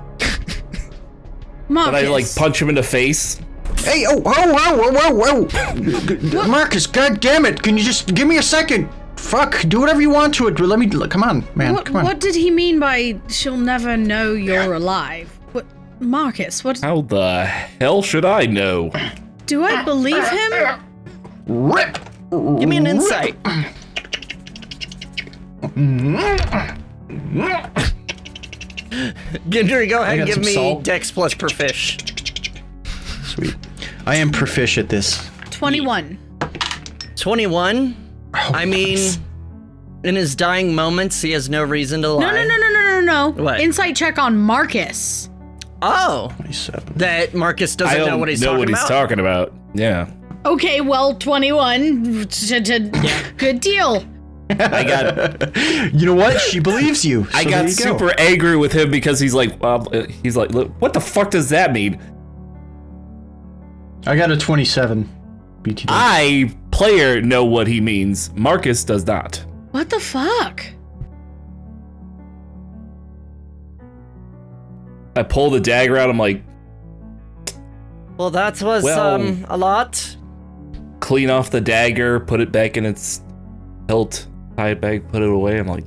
Marcus. Did I like punch him in the face? Hey, whoa. Marcus, god damn it. Can you just give me a second? Fuck, do whatever you want to it. Let me, come on, man, come on. What did he mean by she'll never know you're alive? What, Marcus, what? How the hell should I know? Do I believe him? Rip! Give me an insight. Gendry, go ahead and got give some me salt. Dex plus Perfish. Sweet. I am proficient at this. 21. 21? Oh, I mean, in his dying moments, he has no reason to lie. No. What? Insight check on Marcus. Oh, 27. that Marcus I doesn't don't know what he's talking about. Yeah. Okay, well, 21. Good deal. I got You know what? She believes you. So I there got you go. super angry with him because he's like, look, what the fuck does that mean? I got a 27. BTW. I, player, know what he means. Marcus does not. What the fuck? I pull the dagger out. I'm like, Well, that was Well- a lot. clean off the dagger, put it back in its hilt, tie it back, put it away. I'm like,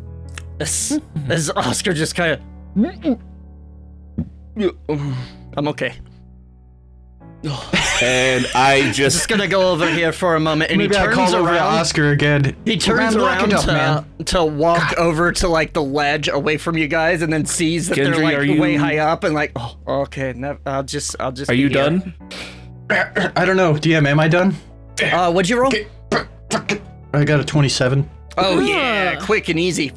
As Oscar just kind of... I'm okay. and I Just just gonna go over here for a moment, and Maybe he I turns call over to around. Oscar again. He turns Man, lock around it up, man. to walk over to like the ledge away from you guys, and then sees that they're Gendry, like are you- way high up, and like, oh, okay, I'll just. are be you here. done? I don't know. DM, am I done? What'd you roll? I got a 27. Oh yeah, quick and easy.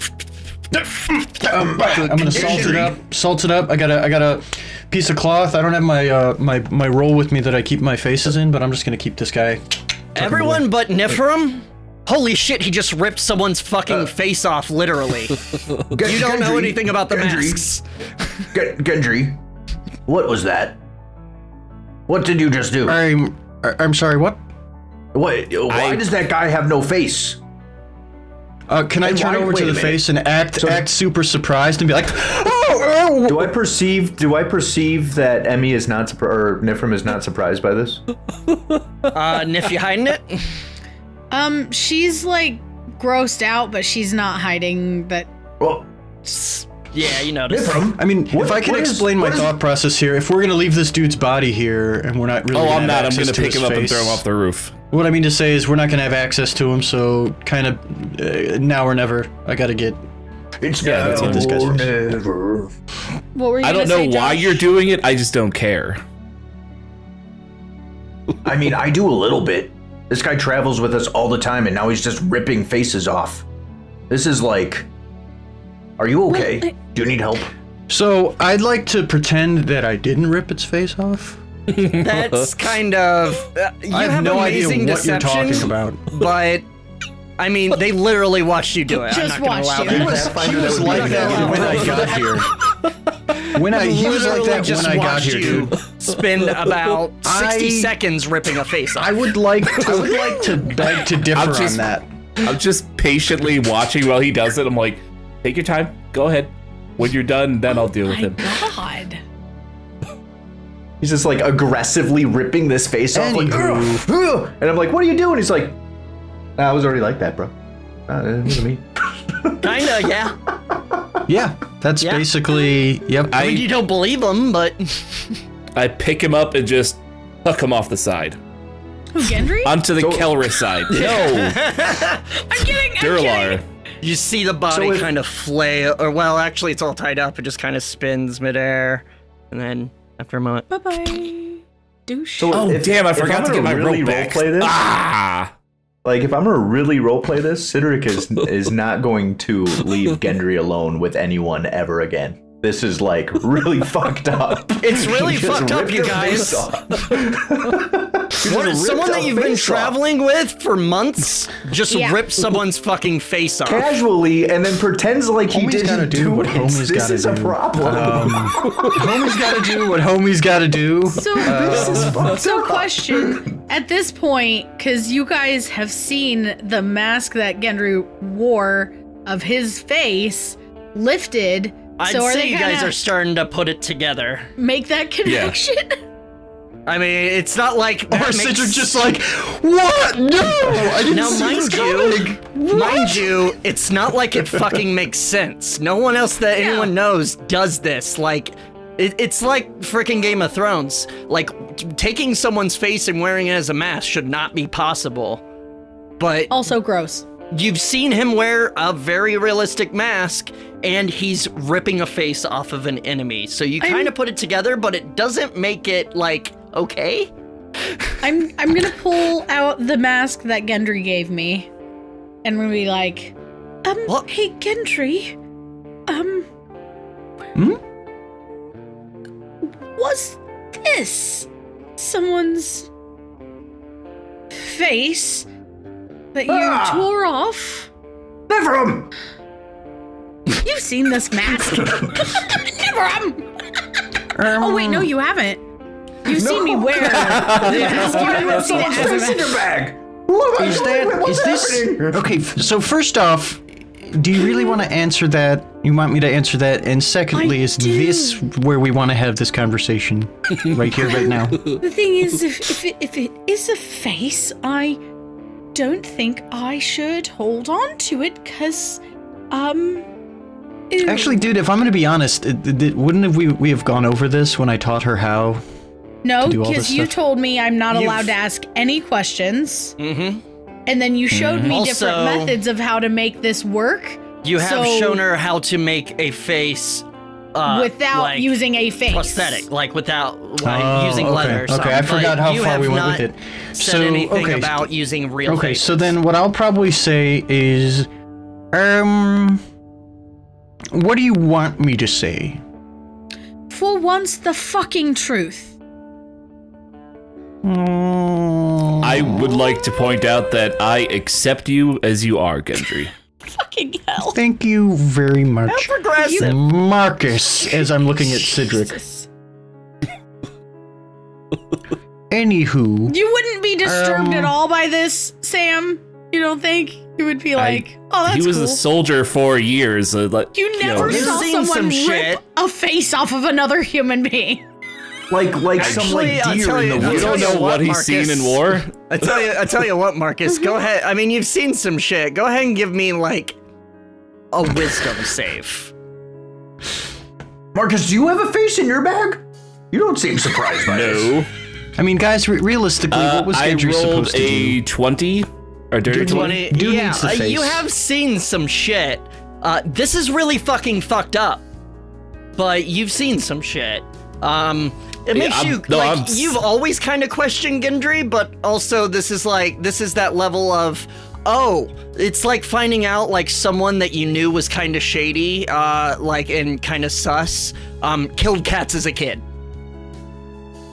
I'm gonna salt it up. I got a piece of cloth. I don't have my my roll with me that I keep my faces in, but I'm just gonna keep this guy. Everyone but Nifrim? Holy shit, he just ripped someone's fucking face off, literally. You don't know anything about the masks. Gendry, what was that? What did you just do? I'm sorry. What? Why does that guy have no face? Can I And turn why- over wait to a the minute. face and act So- super surprised and be like, oh, Do I perceive that Emmy is not or Nifrim is not surprised by this? Nif, you hiding it? She's like grossed out, but she's not hiding that. Well, Yeah, you noticed. Nifrim. I mean, if I can explain my what is- thought process here, if we're gonna leave this dude's body here and we're not really Oh, gonna I'm have not. I'm access gonna to pick his him up and face- throw him off the roof. What I mean to say is we're not gonna have access to him, so kind of now or never. I gotta get. It's Yeah, that's now what this guy's- or never. What were you I don't gonna know say, why Josh? you're doing it. I just don't care. I mean, I do a little bit. This guy travels with us all the time, and now he's just ripping faces off. This is like, are you okay? Do you need help? So I'd like to pretend that I didn't rip its face off. That's kind of. You I have no idea amazing what you're deception, talking about. But I mean, they literally watched you do it. Just I'm not gonna watched allow you. that. He was He was like that when I got here. He was like that just when I got watched here, you dude. spend about 60 seconds ripping a face off. I would like to beg to differ on that. I'm just patiently watching while he does it. I'm like, take your time. Go ahead. When you're done, then I'll deal with him. God. He's just like aggressively ripping this face off, like, "Ugh, ugh." And I'm like, what are you doing? He's like, I was already like that, bro. It wasn't me. Kinda, yeah. Yeah, that's basically, yep. I mean, you don't believe him, but... I pick him up and just huck him off the side. Who, Gendry? Onto the Kelris side. No. I'm kidding. Durlar. You see the body kind of flail, or well, actually it's all tied up. It just kind of spins midair, and then after a moment... Bye-bye. Douche. So damn, I forgot to get my rope back. Roleplay this, Ah! like, if I'm gonna really roleplay this, Cedric is not going to leave Gendry alone with anyone ever again. This is, like, really fucked up. It's really fucked up, you guys. Someone that you've been traveling with for months just ripped someone's fucking face off. Casually, and then pretends like he didn't do what it. homies This gotta is a do. problem. Homies gotta do what homies gotta do. So question, at this point, because you guys have seen the mask that Gendry wore of his face lifted, I'd so say you guys are starting to put it together. make that connection? I mean, it's not like Or Cedric just like, what? No, I didn't now, see this mind you, it's not like it fucking makes sense. No one else that anyone knows does this. Like, it's like freaking Game of Thrones. Like, taking someone's face and wearing it as a mask should not be possible. But Also gross. you've seen him wear a very realistic mask, and he's ripping a face off of an enemy. So you kind of put it together, but it doesn't make it, like, okay? I'm gonna pull out the mask that Gendry gave me, and we're gonna be like, What? hey Gendry, was this someone's face that you tore off? Never. You've seen this mask. Never. Oh wait, no, you haven't. You've seen me wear the mask. You haven't seen it as a in mask. your bag. Is this okay? So first off, do you really want to answer that? You want me to answer that? And secondly, I is do. this where we want to have this conversation? Right here, right now. The thing is, if it is a face, I don't think I should hold on to it, because, ew. Actually, dude, if I'm going to be honest, wouldn't we have gone over this when I taught her how? No, do all because this you stuff? told me I'm not allowed to ask any questions. Mm-hmm. And then you showed me different Also- methods of how to make this work. You have So- shown her how to make a face without like, using a face. prosthetic, like without Oh, using okay. leather or something. Okay, I forgot but how you far have we went not with it. said anything okay, about using real Okay, faces. so then what I'll probably say is, what do you want me to say? For once, the fucking truth. I would like to point out that I accept you as you are, Gendry. Fucking hell. Thank you very much. Progressive. Marcus, as I'm looking at Cedric. Jesus. Anywho, You wouldn't be disturbed at all by this, Sam? You don't think? You would be like, oh, that's He was cool. a soldier for years. You never You've saw seen someone some rip shit. a face off of another human being. Like some Actually, like I'll deer tell in you- the I'll You tell woods. don't you know what, what he's Marcus. seen in war? I tell you what, Marcus, go ahead. I mean, you've seen some shit. Go ahead and give me, like, a wisdom save. Marcus, do you have a face in your bag? You don't seem surprised by this. No. I mean, guys, realistically, what was I Gendry rolled supposed to do? a 20 or dirty 20. Dude yeah, needs the face. you have seen some shit. This is really fucking fucked up. But you've seen some shit. It makes you've always kind of questioned Gendry, but also this is that level of, oh, it's like finding out like someone that you knew was kind of shady, like and kind of sus, killed cats as a kid.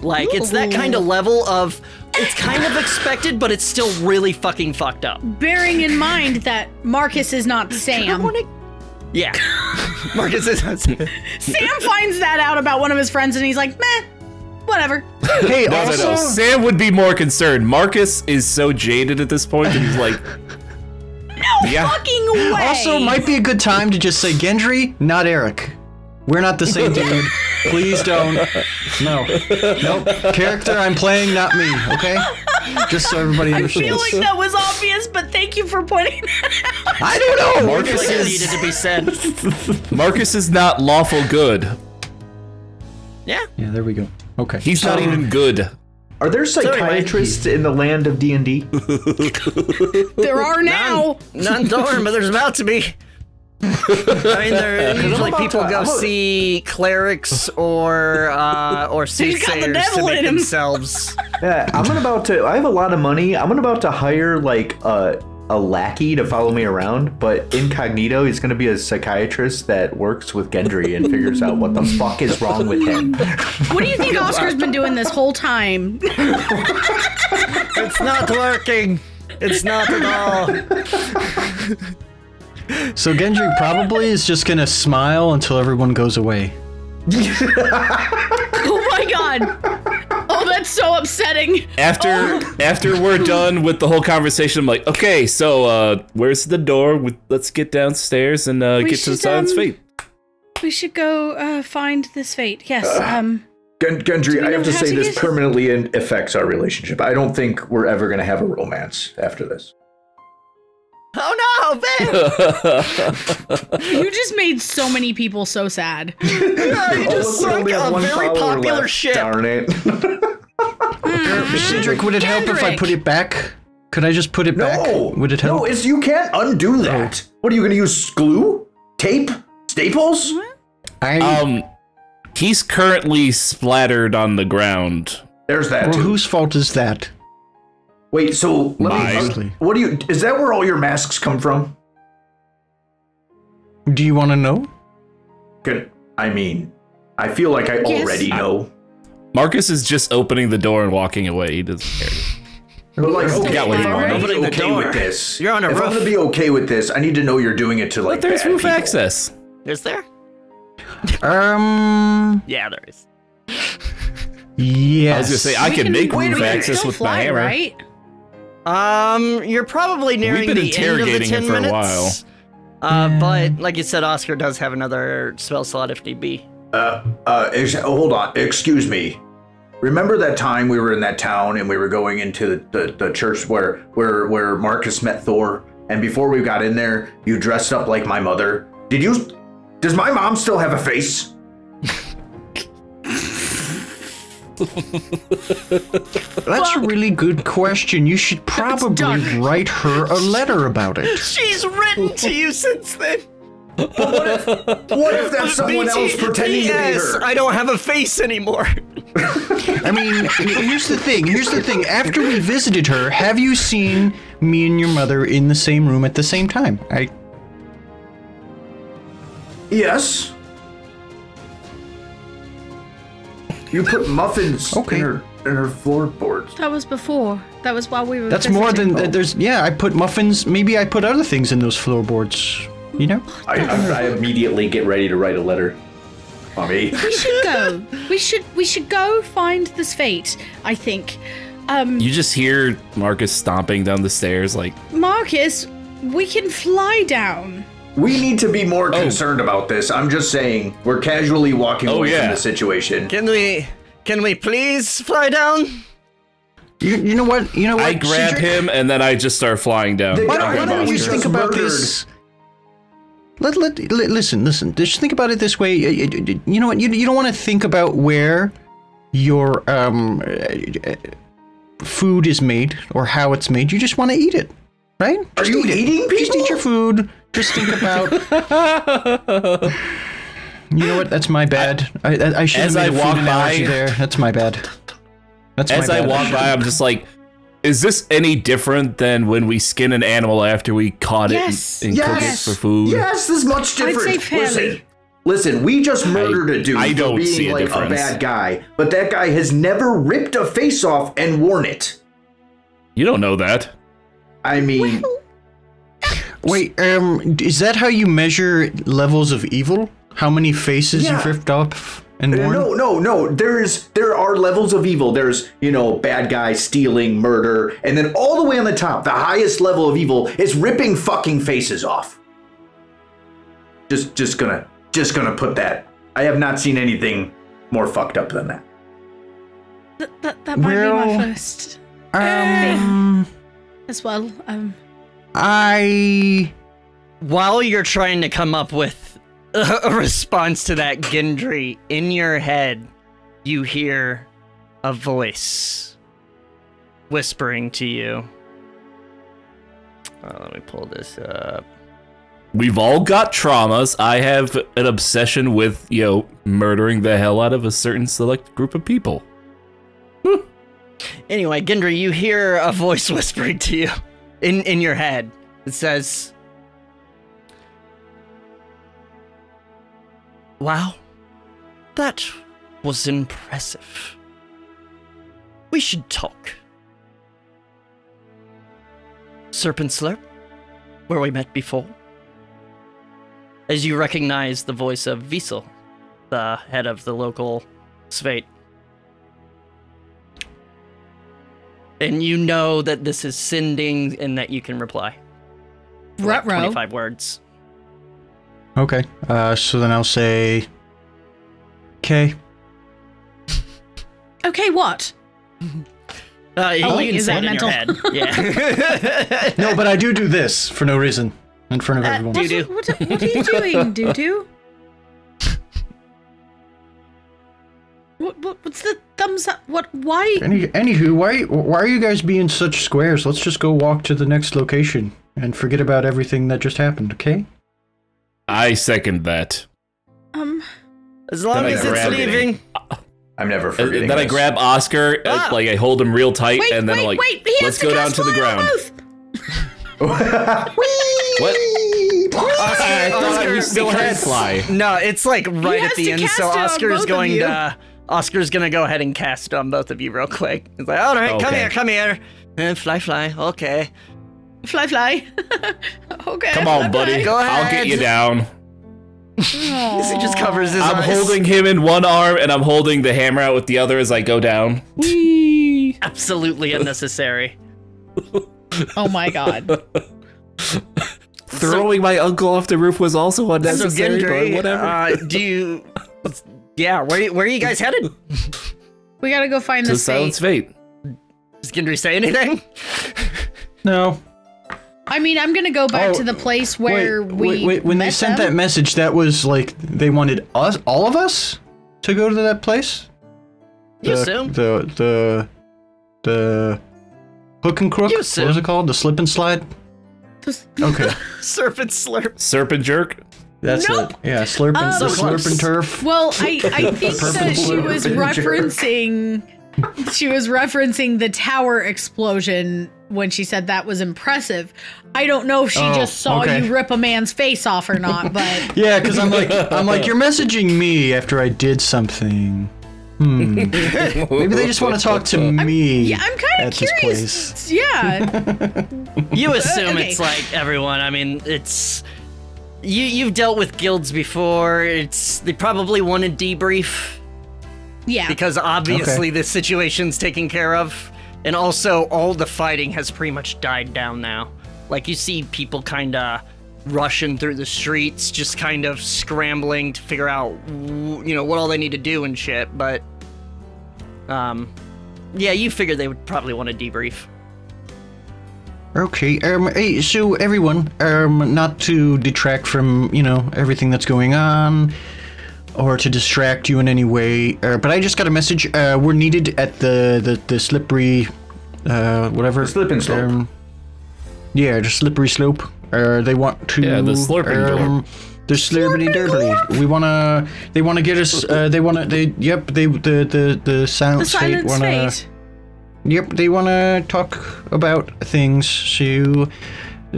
Like, it's that kind of level of, it's kind of expected, but it's still really fucking fucked up. Bearing in mind that Marcus is not Sam. Yeah. Marcus is. Sam finds that out about one of his friends, and he's like, meh, whatever. Hey, No, also, Sam would be more concerned. Marcus is so jaded at this point that he's like, No fucking way. also might be a good time to just say, Gendry, not Eric. We're not the same dude. Please don't. No. Nope. Character I'm playing, not me, okay? Just so everybody I feel understands. like that was obvious, but thank you for pointing that out. I don't know. I feel like it needed to be said. Marcus is not lawful good. Yeah. Yeah, there we go. Okay. He's not even good. Are there psychiatrists in the land of D&D? There are now. None dorm, but there's about to be. I mean, there usually people go see clerics or He's got the soothsayers devil to make in him. themselves. Yeah, I have a lot of money. I'm about to hire like a lackey to follow me around, but incognito, he's gonna be a psychiatrist that works with Gendry and figures out what the fuck is wrong with him. What do you think Oscar's been doing this whole time? It's not working. It's not at all. So Gendry probably is just gonna smile until everyone goes away. Oh my god. Oh, that's so upsetting. After we're done with the whole conversation, I'm like, okay, so where's the door? Let's get downstairs and get to the Silence Fate. We should go find this fate. Yes. Gendry, I have to say this get- permanently affects our relationship. I don't think we're ever gonna have a romance after this. Oh no, Ben! You just made so many people so sad. Yeah, you just sunk a very popular ship. Darn it. Cedric, would it help if I Gendrick. put it back? Could I just put it back? Would it help? No, you can't undo that. What are you gonna use? Glue? Tape? Staples? He's currently splattered on the ground. There's that Well, too. whose fault is that? Wait, so Mine. what do you? Is that where all your masks come from? Do you want to know? I mean, I feel like I Yes. already know. Marcus is just opening the door and walking away. He doesn't care. But like, okay, got what if you I'm want. gonna be Opening the okay door. with this, You're on a if roof. I'm gonna be okay with this, I need to know you're doing it to like But there's bad roof people. access. Is there? Yeah, there is. Yes. I was gonna say I can make roof access still with fly, my hammer. right? You're probably nearing been the end of the interrogating 10 him for a minutes. But like you said, Oscar does have another spell slot if need be. Hold on, excuse me. Remember that time we were in that town and we were going into the church where Marcus met Thor, and before we got in there, you dressed up like my mother. Does my mom still have a face? That's a really good question. You should probably dark. write her a letter about it. She's written to you since then. What if that's someone else pretending to be her? I don't have a face anymore. I mean, here's the thing. After we visited her, have you seen me and your mother in the same room at the same time? Yes. You put muffins Okay. in her floorboards. That was before. That was while we were. That's more visiting. than there's. Yeah, I put muffins. Maybe I put other things in those floorboards. You know. I immediately get ready to write a letter. Mommy. We should go. We should go find this fate. I think. You just hear Marcus stomping down the stairs like, Marcus, we can fly down. We need to be more concerned about this. I'm just saying, we're casually walking away from the situation. Can we please fly down? You know what? I grab Cedric? him and then I just start flying down. Why guy don't you was think just about murdered. this? Listen. Just think about it this way. You know what? You don't want to think about where your food is made or how it's made. You just want to eat it, right? Are you eating people? Just eat your food. Just think about. You know what? That's my bad. I should have As made I a food walk analogy by- there. That's my bad. That's As my I bad. walk by, I'm just like, is this any different than when we skin an animal after we caught Yes. it and cook it Yes. for food? Yes, this is much different. say fairly. Listen, we just murdered a dude I for don't see being a like difference. a bad guy, but that guy has never ripped a face off and worn it. You don't know that. I mean, Wait, is that how you measure levels of evil? How many faces you've ripped off and worn? No. There are levels of evil. There's, bad guy, stealing, murder, and then all the way on the top, the highest level of evil is ripping fucking faces off. Just gonna put that. I have not seen anything more fucked up than that. That might be my first thing as well. While you're trying to come up with a response to that, Gendry, in your head, you hear a voice whispering to you. Let me pull this up. We've all got traumas. I have an obsession with, murdering the hell out of a certain select group of people. Anyway, Gendry, you hear a voice whispering to you in your head. It says, "Wow, that was impressive. We should talk. Serpent Slurp, where we met before." As you recognize the voice of Wiesel, the head of the local Svate. And you know that this is sending and that you can reply. Like 25 words. Okay, so then I'll say... Okay. Okay, what? You can say it in your head. Yeah. No, but I do this for no reason. In front of everyone. What are you doing, Doo-Doo? What's the thumbs up? Why? Anywho, why are you guys being such squares? Let's just go walk to the next location and forget about everything that just happened, okay? I second that. As long as it's leaving. I'm never forgetting Then this. I grab Oscar, I hold him real tight, and then let's go down to the ground. What? I thought we still had fly. No, it's like right at the end, so Oscar's going to go ahead and cast on both of you real quick. He's like, all right, come here. And fly, okay. Fly. Okay. Come on, buddy. Go ahead. I'll get you down. He just covers his eyes. I'm holding him in one arm, and I'm holding the hammer out with the other as I go down. Whee! Absolutely unnecessary. Oh my god. Throwing my uncle off the roof was also unnecessary, but whatever. Where are you guys headed? We gotta go find the Silent Fate. Does Gendry say anything? No. I mean, I'm gonna go back to the place where wait, when they sent that message, that was like they wanted all of us to go to that place? You assume? The hook and crook? What was it called? The slip and slide? Okay. Serpent slurp. Serpent jerk? That's it. Yeah, slurp and turf. Well, I think that she was referencing the tower explosion when she said that was impressive. I don't know if she just saw you rip a man's face off or not, but yeah, because I'm like, you're messaging me after I did something. Maybe they just want to talk to me. I'm kind of curious. Yeah. You assume it's like everyone. I mean, it's you've dealt with guilds before. They probably want a debrief. Yeah. Because obviously this situation's taken care of, and also all the fighting has pretty much died down now. Like you see people kind of rushing through the streets, just kind of scrambling to figure out, what all they need to do and shit. But, yeah, you figured they would probably want to debrief. Okay, hey, so everyone, not to detract from, everything that's going on, or to distract you in any way, but I just got a message, we're needed at the slippery, whatever. The slip and slope. Yeah, the slippery slope. They want to. Yeah, the slurping door. The slurpity durbly. They want to get us. The silent fate wanna. Yep, they want to talk about things. So,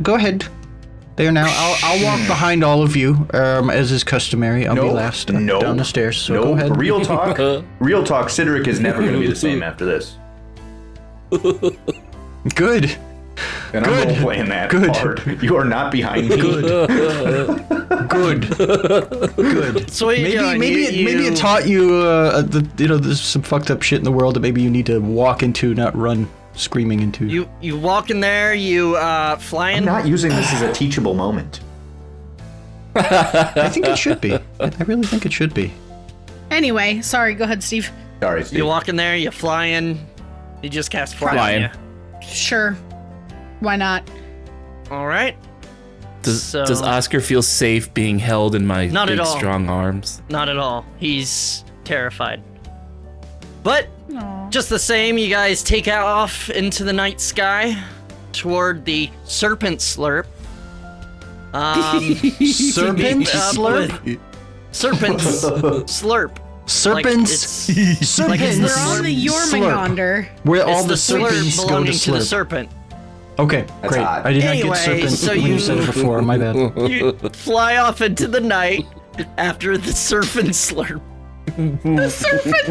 go ahead. There now. I'll walk behind all of you, as is customary. I'll be last down the stairs. So go ahead. Real talk. Cedric is never going to be the same after this. Good. And I'm role-playing that hard. You are not behind me. Good. So what are you doing? Maybe it taught you, there's some fucked up shit in the world that maybe you need to walk into, not run screaming into. You walk in there, you fly in. I'm not using this as a teachable moment. I think it should be. I really think it should be. Anyway, sorry, go ahead, Steve. Sorry, Steve. You walk in there, you fly in, you just cast fly. Sure. Why not? All right. Does Oscar feel safe being held in my big, strong arms? Not at all. He's terrified. But just the same, you guys take off into the night sky toward the Serpent Slurp. Serpent Slurp? Serpent Slurp. Serpents. Like We're on the Jormungandr. Where all the serpents serpents go belonging to to the slurp. serpent. Okay, great. hot. I did not Anyway, get serpent so when you said it before. My bad. You fly off into the night after the Serpent Slurp. The Serpent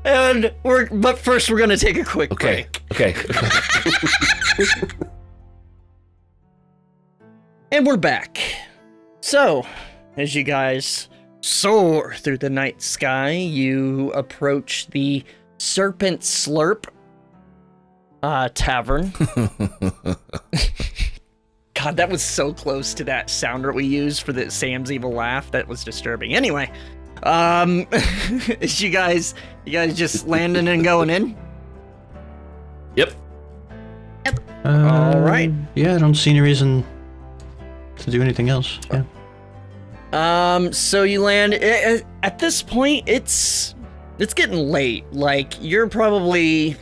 Slurp. But first we're gonna take a quick break. Okay. And we're back. So, as you guys soar through the night sky, you approach the Serpent Slurp tavern. God, that was so close to that sounder we used for the Sam's evil laugh. That was disturbing. Anyway, you guys just landing and going in? Yep. All right. Yeah, I don't see any reason to do anything else. Yeah. So you land at this point. It's getting late. Like, you're probably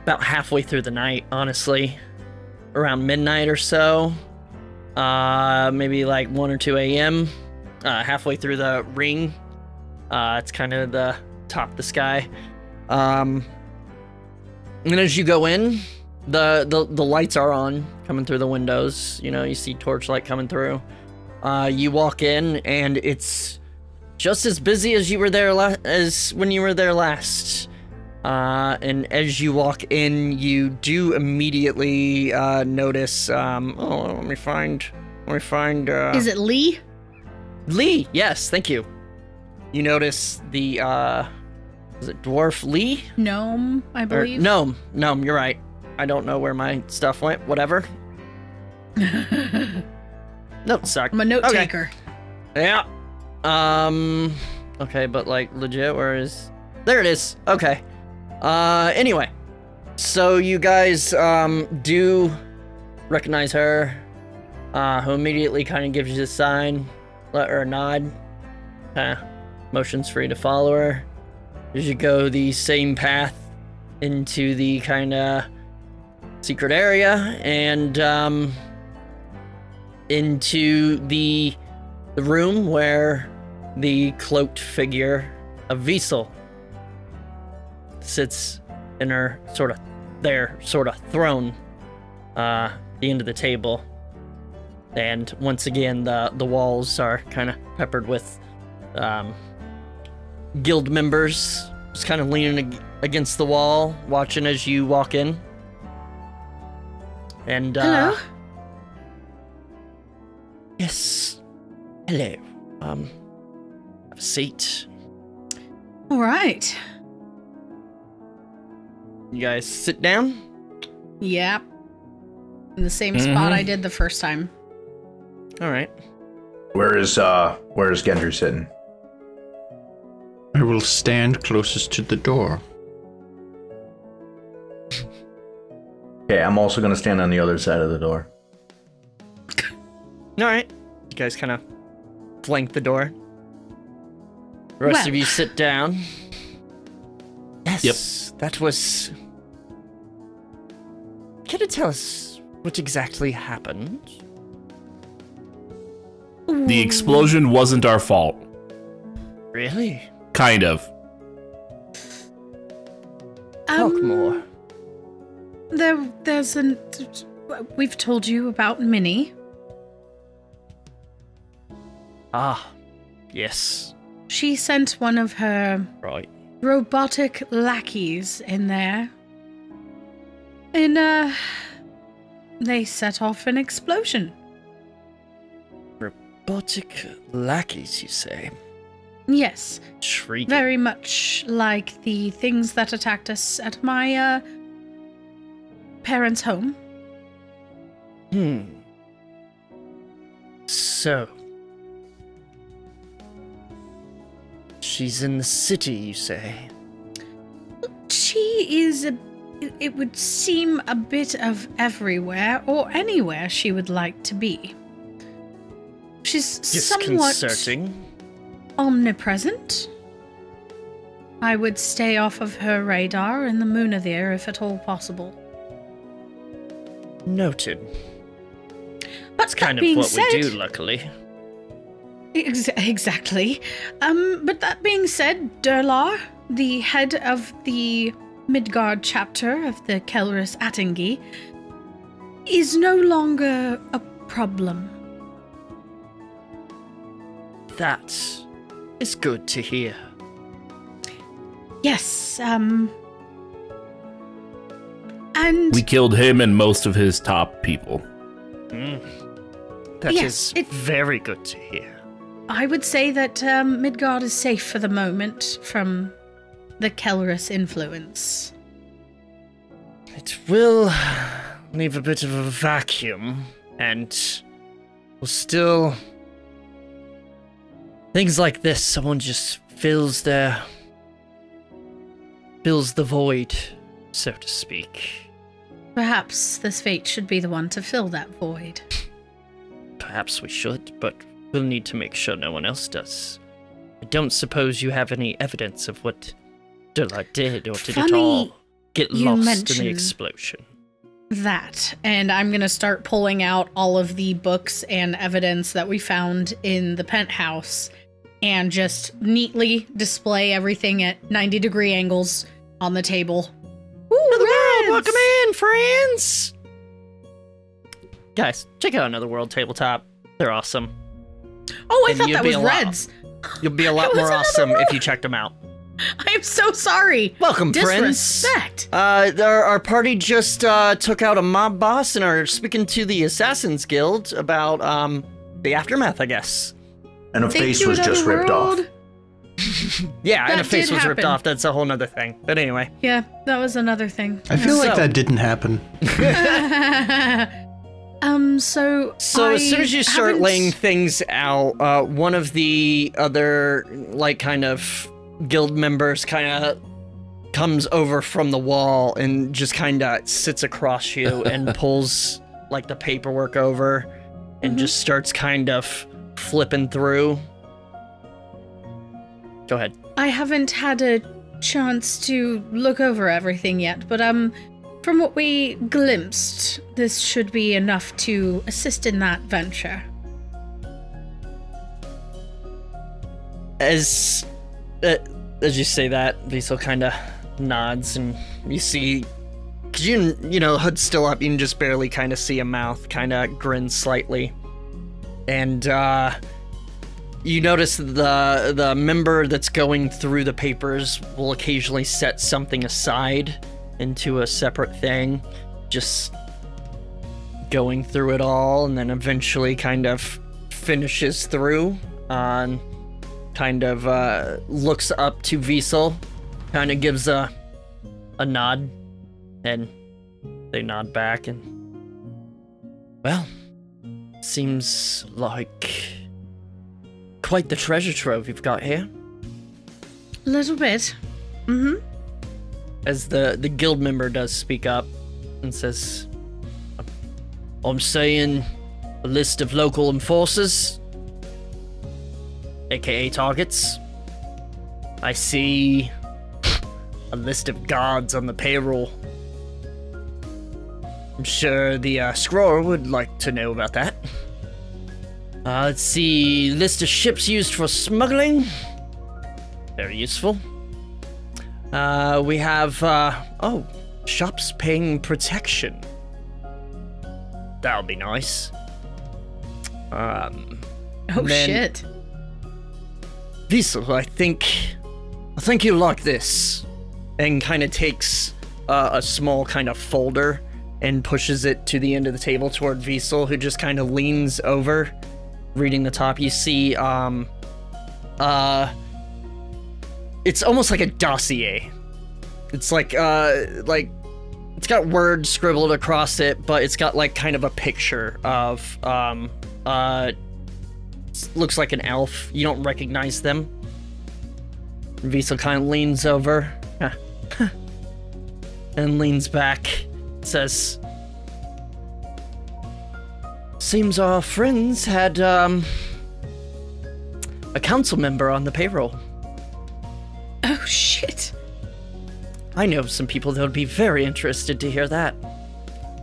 about halfway through the night, honestly. Around midnight or so. Maybe like 1 or 2 a.m. Halfway through the ring. It's kind of the top of the sky. And as you go in, the lights are on, coming through the windows. You know, you see torchlight coming through. You walk in, and it's just as busy as you were there as when you were there last. And as you walk in, you do immediately notice. Let me find. Is it Lee? Lee? Yes, thank you. You notice the. Is it Dwarf Lee? Gnome, I believe. Gnome. You're right. I don't know where my stuff went. Whatever. Note suck. I'm a note taker. Yeah. Okay, but like legit, where is? There it is. Okay. Anyway, so you guys do recognize her, who immediately kind of gives you a sign, let her a nod, motions for you to follow her. As you go the same path into the kind of secret area and into the room where the cloaked figure of Wiesel sits in her sort of throne at the end of the table. And once again, the walls are kind of peppered with guild members just kind of leaning against the wall, watching as you walk in. And hello. Yes. Hello. Have a seat. All right. You guys sit down? Yep. In the same spot I did the first time. All right. Where is Gendry sitting? I will stand closest to the door. Okay, I'm also gonna stand on the other side of the door. All right. You guys kind of flank the door. The rest of you sit down. Yes. Yep. That was. Can you tell us what exactly happened? The explosion wasn't our fault. Really? Kind of. Talk more. There's we've told you about Minnie. Ah, yes. She sent one of her Right. robotic lackeys in there. And, they set off an explosion. Robotic lackeys, you say? Yes. Intriguing. Very much like the things that attacked us at my, parents' home. So, she's in the city, you say? She is it would seem a bit of everywhere or anywhere she would like to be. She's somewhat disconcerting. Omnipresent. I would stay off of her radar in the Moonathere if at all possible. Noted. But It's kind of being what said, we do, luckily. Exactly. But that being said, Durlar, the head of the Midgard chapter of the Kelris Attingi, is no longer a problem. That is good to hear. Yes, and We killed him and most of his top people. That Yes, is very good to hear. I would say that Midgard is safe for the moment from the Kelris influence. It will leave a bit of a vacuum, and will still... Things like this, someone just fills the void, so to speak. Perhaps this fate should be the one to fill that void. Perhaps we should, but we'll need to make sure no one else does. I don't suppose you have any evidence of what Durlar did, or did it all get you lost in the mention explosion? That, and I'm gonna start pulling out all of the books and evidence that we found in the penthouse and just neatly display everything at 90-degree angles on the table. Welcome in, friends! Guys, check out Another World Tabletop. They're awesome. Oh, I And thought you'd that be was a lot- Reds. You'll be a lot It was more Another awesome World. if you checked them out. I'm so sorry. Welcome, friends. Disrespect. Our party just took out a mob boss and are speaking to the Assassin's Guild about the aftermath, I guess. And a Thank face you, was just Another ripped off. World. Yeah, and That a face did was ripped happen. off. That's a whole nother thing. But anyway. Yeah, that was another thing. I feel like So- that didn't happen. So as soon as you start haven't- laying things out, one of the other, like, kind of guild members kind of comes over from the wall and just kind of sits across you and pulls, like, the paperwork over and just starts kind of flipping through. Go ahead. I haven't had a chance to look over everything yet, but from what we glimpsed, this should be enough to assist in that venture. As you say that, Diesel kind of nods, and you see, cause you know, hood's still up. You can just barely kind of see a mouth, kind of grins slightly, and you notice the member that's going through the papers will occasionally set something aside into a separate thing, just going through it all, and then eventually kind of finishes through on. Kind of looks up to Wiesel, kind of gives a nod, and they nod back, and well, seems like quite the treasure trove you've got here. A little bit. Mm-hmm. As the guild member does speak up and says, I'm saying a list of local enforcers, aka targets. I see a list of guards on the payroll. I'm sure the scroller would like to know about that. Let's see, list of ships used for smuggling. Very useful. We have, shops paying protection. That'll be nice. Oh, then- shit. Wiesel, I think I think you like this. And kind of takes a small kind of folder and pushes it to the end of the table toward Wiesel, who just kind of leans over, reading the top. You see, it's almost like a dossier. It's like it's got words scribbled across it, but it's got like kind of a picture of, looks like an elf. You don't recognize them. Wiesel kind of leans over and leans back, says, seems our friends had, a council member on the payroll. Oh, shit. I know some people that would be very interested to hear that.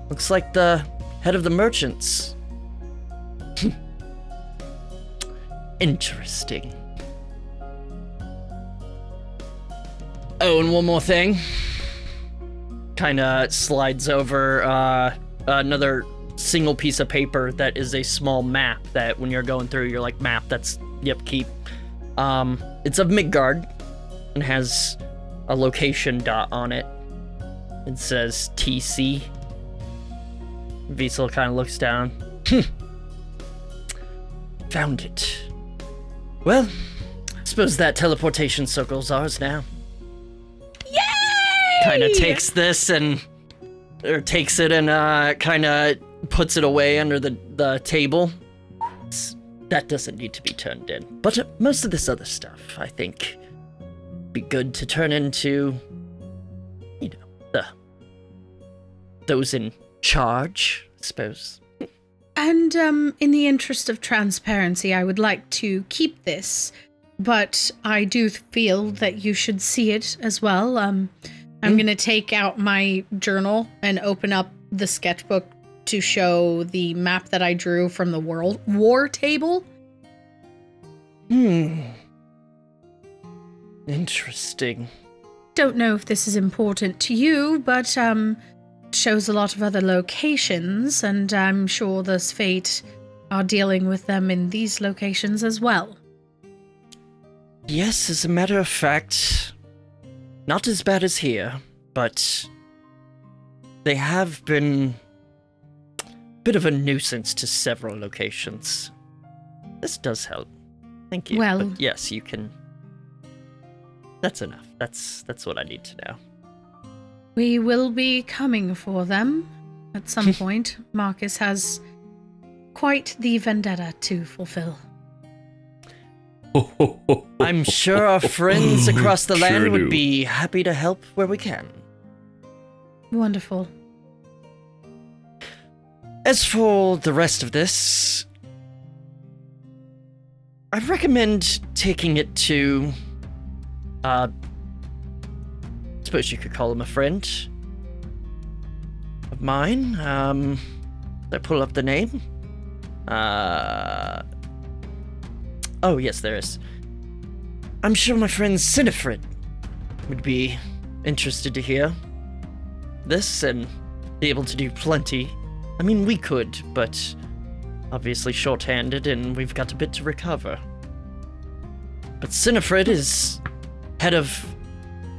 Looks like the head of the merchants. Interesting. Oh, and one more thing. Kinda slides over another single piece of paper that is a small map that when you're going through, you're like, map, that's, yep, keep. It's of Midgard and has a location dot on it. It says TC. Wiesel kind of looks down. Found it. Well, I suppose that teleportation circle's ours now. Yay! Kind of takes this and, or takes it and kind of puts it away under the table. That doesn't need to be turned in. But most of this other stuff, I think, be good to turn into, you know, those in charge, I suppose. And in the interest of transparency, I would like to keep this, but I do feel that you should see it as well. I'm going to take out my journal and open up the sketchbook to show the map that I drew from the war table. Interesting. Don't know if this is important to you, but shows a lot of other locations, and I'm sure the Fate are dealing with them in these locations as well. Yes, as a matter of fact, not as bad as here, but they have been a bit of a nuisance to several locations. This does help. Thank you. Well, but yes, you can. That's enough. That's what I need to know. We will be coming for them at some point. Marcus has quite the vendetta to fulfill. I'm sure our friends across the land Sure would do. be happy to help where we can. Wonderful. As for the rest of this, I'd recommend taking it to, I suppose you could call him a friend of mine. Did I pull up the name? Oh, yes, there is. I'm sure my friend Sinifred would be interested to hear this and be able to do plenty. I mean, we could, but obviously short-handed and we've got a bit to recover. But Sinifred is head of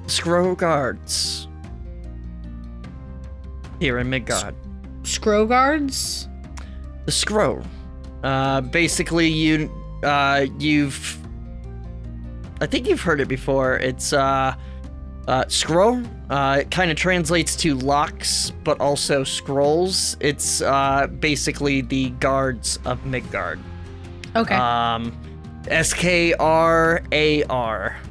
Scroll Guards here in Midgard. Scroll guards? The Scroll. Basically, you've... I think you've heard it before. It's, scroll. It kind of translates to locks, but also scrolls. It's, basically the guards of Midgard. Okay. S-K-R-A-R.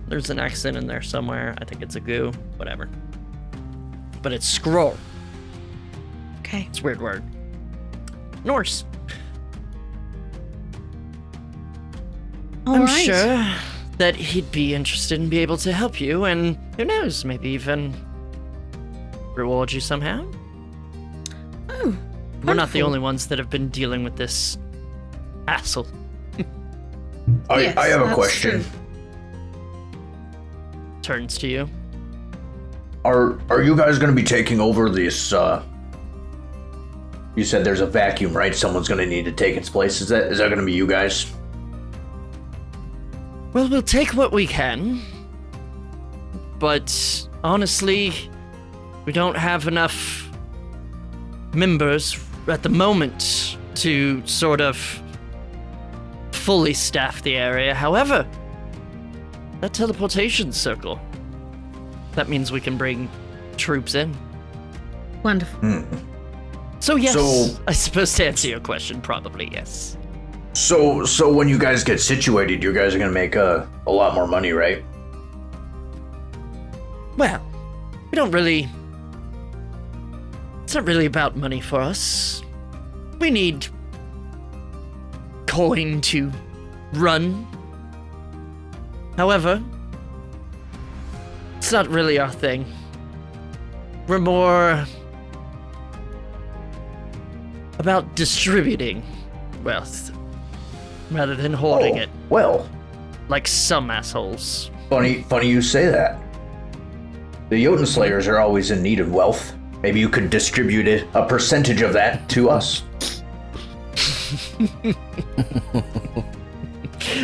There's an accent in there somewhere. I think it's a goo. Whatever. But it's scroll. Okay. It's a weird word. Norse. I'm Alright. sure that he'd be interested and be able to help you, and who knows, maybe even reward you somehow. Oh, We're not the wonderful. only ones that have been dealing with this hassle. Yes, I have a that's question. true. Turns to you. Are you guys going to be taking over this? You said there's a vacuum, right? Someone's going to need to take its place. Is that going to be you guys? Well, we'll take what we can. but honestly, we don't have enough members at the moment to sort of fully staff the area. However, that teleportation circle, that means we can bring troops in. Wonderful. So yes, So- I suppose to answer your question, probably yes. So when you guys get situated, you guys are gonna make a lot more money, right? Well, we don't really... It's not really about money for us. We need coin to run. However, it's not really our thing. We're more about distributing wealth rather than hoarding it, Well, like some assholes. funny you say that. The Jotunn Slayers are always in need of wealth. Maybe you could distribute a percentage of that to us.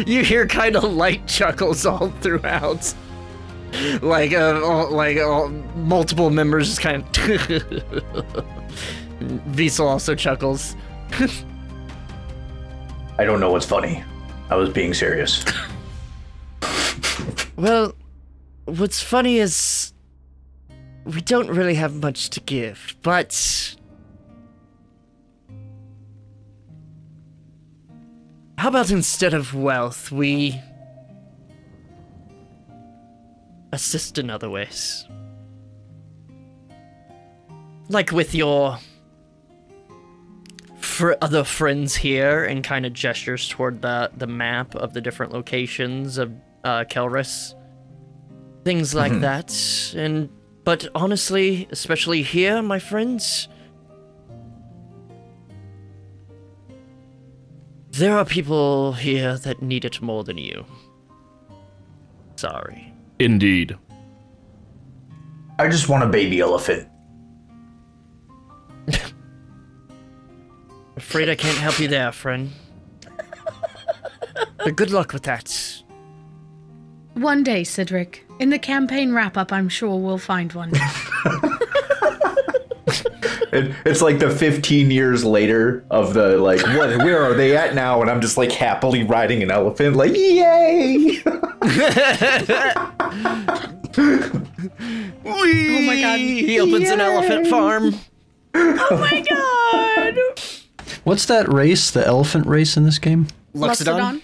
You hear kind of light chuckles all throughout. Multiple members just kind of... Vissel also chuckles. I don't know what's funny. I was being serious. Well, what's funny is we don't really have much to give, but how about instead of wealth, we assist in other ways? Like with your other friends here, and kind of gestures toward the map of the different locations of Kelris. Things like that. But honestly, especially here, my friends, there are people here that need it more than you. Sorry. Indeed. I just want a baby elephant. Afraid I can't help you there, friend. But good luck with that. One day, Cedric. In the campaign wrap-up, I'm sure we'll find one. It's like the 15 years later of the, like, where are they at now? And I'm just, like, happily riding an elephant, like, yay! Oh my god. He opens an elephant farm. Oh my god! What's that race? The elephant race in this game? Luxodon?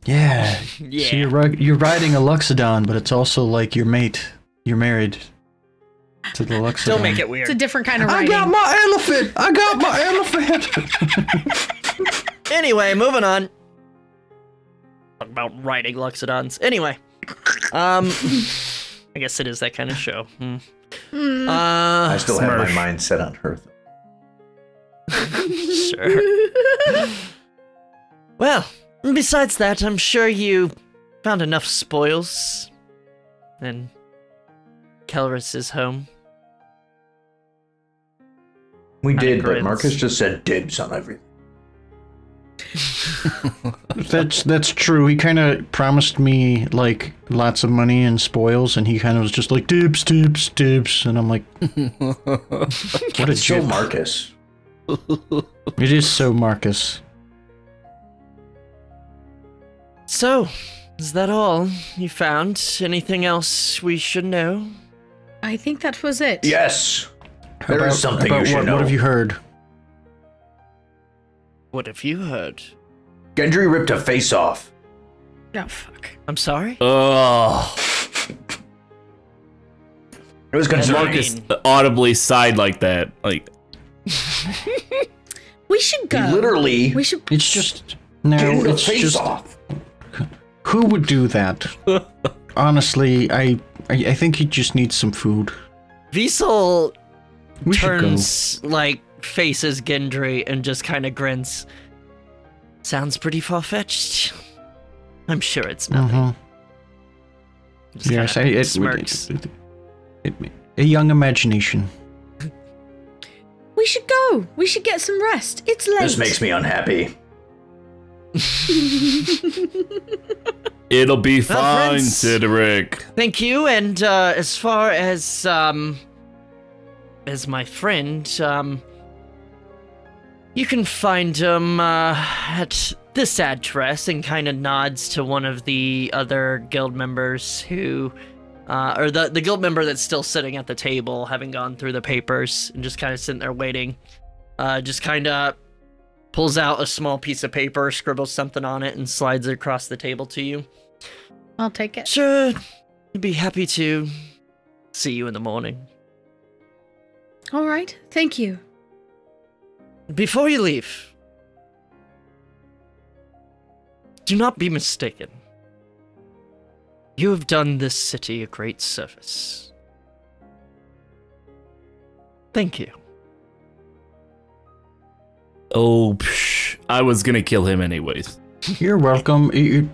Yeah. Yeah. So you're riding a Luxodon, but it's also like your mate. You're married to the Luxodon. Don't make it weird. It's a different kind of I writing. got my elephant! I got my elephant! Anyway, moving on. Talk about riding Luxodons. Anyway. I guess it is that kind of show. I still have my Smurf. mind set on her. Sure. Well, besides that, I'm sure you found enough spoils in Kelris's home. We did, but grins. Marcus just said dibs on everything. That's true. He kind of promised me like lots of money and spoils, and he kind of was just like dibs, dibs, dibs, and I'm like, what a It's so jerk. Marcus. It is so Marcus. So, is that all you found? Anything else we should know? I think that was it. Yes. There is something about you should what, know. What have you heard? What have you heard? Gendry ripped a face off. Oh, fuck. I'm sorry? Oh, It was I concerning. Marcus mean- audibly sighed like that. Like, We should go. He literally We should. It's just no. did a It's face just off. who would do that? Honestly, I think he just needs some food. Vissel We should go. turns, like, faces Gendry and just kind of grins. Sounds pretty far-fetched. I'm sure it's nothing. Mhm. Just Yes, kinda it smirks. a young imagination. We should go. We should get some rest. It's late. This makes me unhappy. It'll be fine, friends. Cedric. Thank you. And as far as my friend, you can find him at this address, and kind of nods to one of the other guild members who, or the guild member that's still sitting at the table, having gone through the papers and just kind of sitting there waiting. Just kind of pulls out a small piece of paper, scribbles something on it, and slides it across the table to you. I'll take it. Sure, I'd be happy to see you in the morning. All right, thank you. Before you leave, do not be mistaken. You have done this city a great service. Thank you. Oh, I was gonna kill him anyways. You're welcome. You're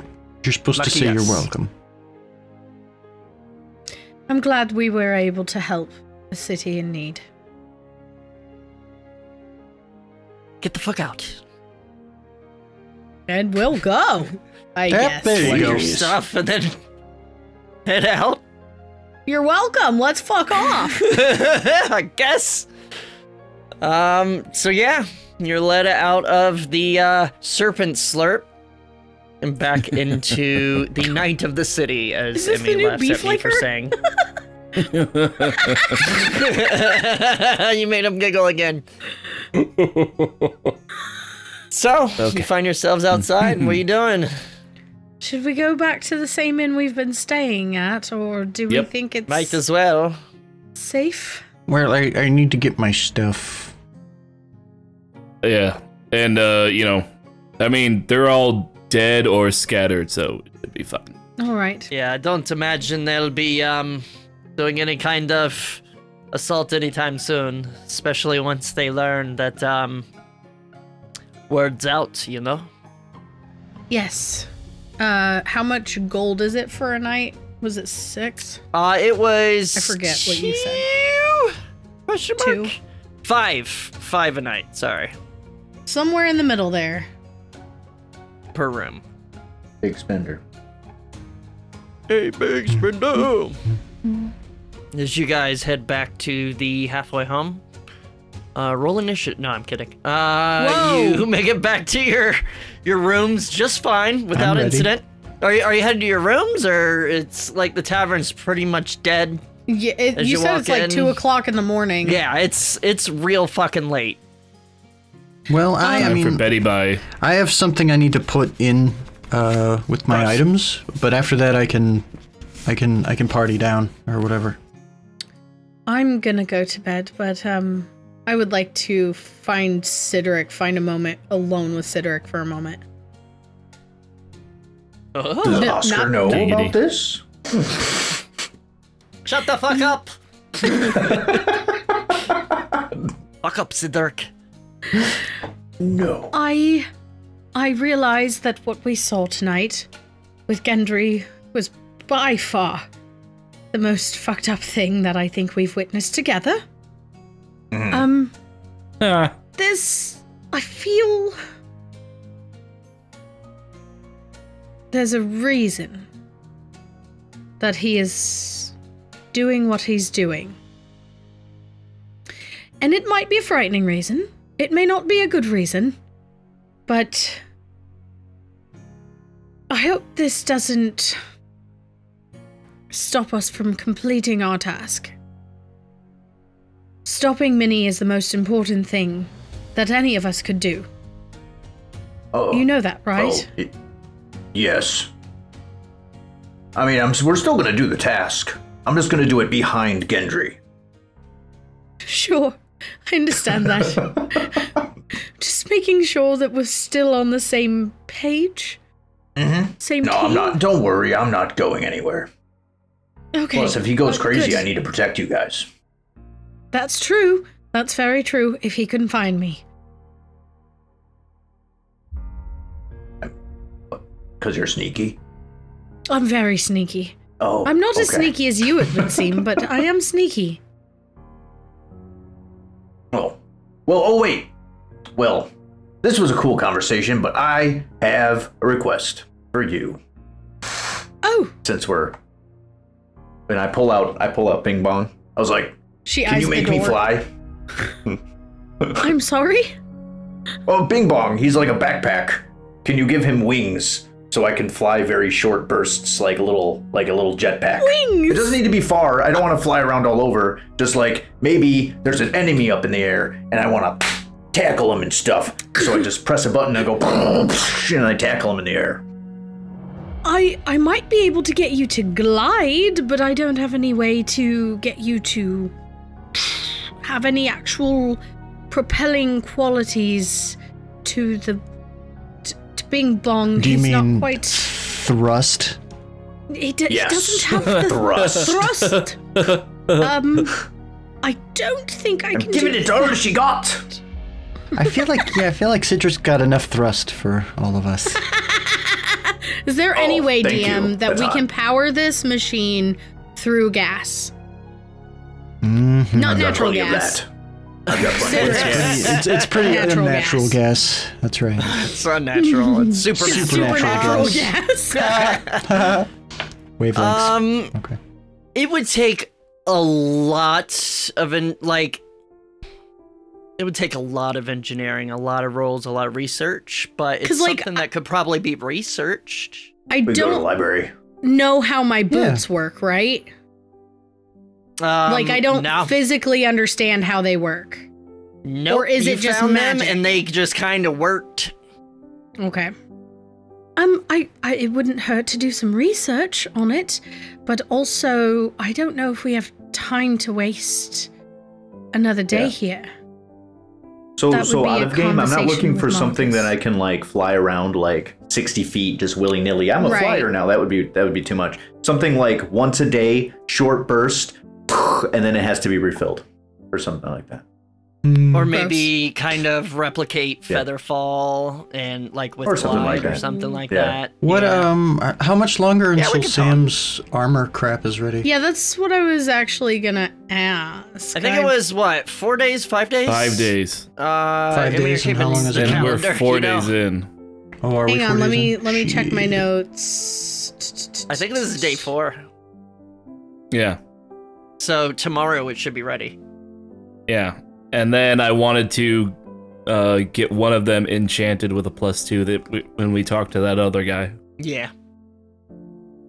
supposed Lucky to say us. you're welcome. I'm glad we were able to help a city in need. Get the fuck out. And we'll go, I Yep, guess. there you Collect go. your stuff and then head out. You're welcome. Let's fuck off. I guess. So yeah, you're led out of the Serpent Slurp and back into the night of the city, as Is this the Emmy new laughs beef at me for flavor? saying. You made him giggle again. So, you find yourselves outside, and what are you doing? Should we go back to the same inn we've been staying at, or do we Yep. think it's Might as well. safe? Well, I need to get my stuff. Yeah, and you know, I mean, they're all dead or scattered, so it'd be fine. All right. Yeah, I don't imagine they'll be doing any kind of assault anytime soon, especially once they learn that word's out, you know? Yes. How much gold is it for a night? Was it 6? It was I forget what you said. 2? Question mark? 2. 5 a night, sorry, Somewhere in the middle there. per room. Big spender. Hey, big spender. As you guys head back to the halfway home, roll initiative. No, I'm kidding. Whoa. You make it back to your rooms just fine without ready. incident. Are you headed to your rooms, or it's like the tavern's pretty much dead? Yeah, As you you said walk it's like in- 2 o'clock in the morning. Yeah, it's real fucking late. Well, I Time for mean, Betty Bye. I have something I need to put in with my Nice. items, but after that I can party down or whatever. I'm gonna go to bed, but I would like to find a moment alone with Cedric for a moment. Oh, Does No, Oscar not- know Diggity. about this? shut the fuck up! Fuck up, Sidurk. No. I realized that what we saw tonight with Gendry was by far the most fucked up thing that I think we've witnessed together. Ah, I feel there's a reason that he is doing what he's doing. And it might be a frightening reason. It may not be a good reason. But I hope this doesn't stop us from completing our task. Stopping Minnie is the most important thing that any of us could do. Oh, You know that, right? Yes. I mean, we're still gonna do the task. I'm just gonna do it behind Gendry. Sure, I understand that. Just making sure that we're still on the same page. Mm-hmm. Same No, team. I'm not. Don't worry, I'm not going anywhere. Okay. Plus, if he goes crazy, good. I need to protect you guys. That's true. That's very true. If he couldn't find me. Because you're sneaky. I'm very sneaky. Oh, I'm not as okay. sneaky as you, it would seem, but I am sneaky. Oh. Well, oh wait. Well, this was a cool conversation, but I have a request for you. Oh. Since we're, and I pull out Bing Bong. I was like, She "Can eyes you the make me door. fly?" I'm sorry? Oh, Bing Bong, he's like a backpack. Can you give him wings so I can fly very short bursts like a little jetpack? Wings! It doesn't need to be far. I don't want to fly around all over. Just like maybe there's an enemy up in the air and I want to tackle him and stuff. So I just press a button and I go and I tackle him in the air. I might be able to get you to glide, but I don't have any way to get you to have any actual propelling qualities to the to Bing Bong. Do you He's mean not quite thrust? He Yes. doesn't have the Thrust. I don't think I I'm can giving do it all she got. I feel like Citrus got enough thrust for all of us. Is there any way, thank DM, you. that That's we hot. can power this machine through gas? Mhm. Not I've got natural plenty of gas. that. I've got plenty of that. It's pretty Natural unnatural gas. gas. That's right. It's unnatural. It's Supernatural Supernatural gas. Wavelengths. Okay. It would take a lot of it would take a lot of engineering, a lot of rolls, a lot of research, but it's 'Cause, like, something that could probably be researched. I We go to the don't library. know how my boots work, right? Like, I don't no. physically understand how they work. Nope, or is you it just found magic? them and they just kind of worked. Okay. It wouldn't hurt to do some research on it, but also, I don't know if we have time to waste another day here. So That would be out a of game, I'm not conversation looking with for something Marcus. that I can like fly around like 60 feet just willy nilly. I'm a Right. flyer now. That would be too much. Something like once a day, short burst, and then it has to be refilled, or something like that. Or maybe kind of replicate Yeah. Featherfall and like with Or something glide like or that. something like Yeah. that. What Yeah. how much longer Yeah, we until can talk. Sam's armor crap is ready? Yeah, that's what I was actually gonna ask. I think it was what, 4 days, 5 days? 5 days. 5 days, and how long is it? And we're calendar, 4 you know. days in. Oh, are we Hang 4 on, let days in? me check my notes. I think this is day 4. Yeah. So tomorrow it should be ready. Yeah. And then I wanted to get one of them enchanted with a +2 when we talked to that other guy. Yeah.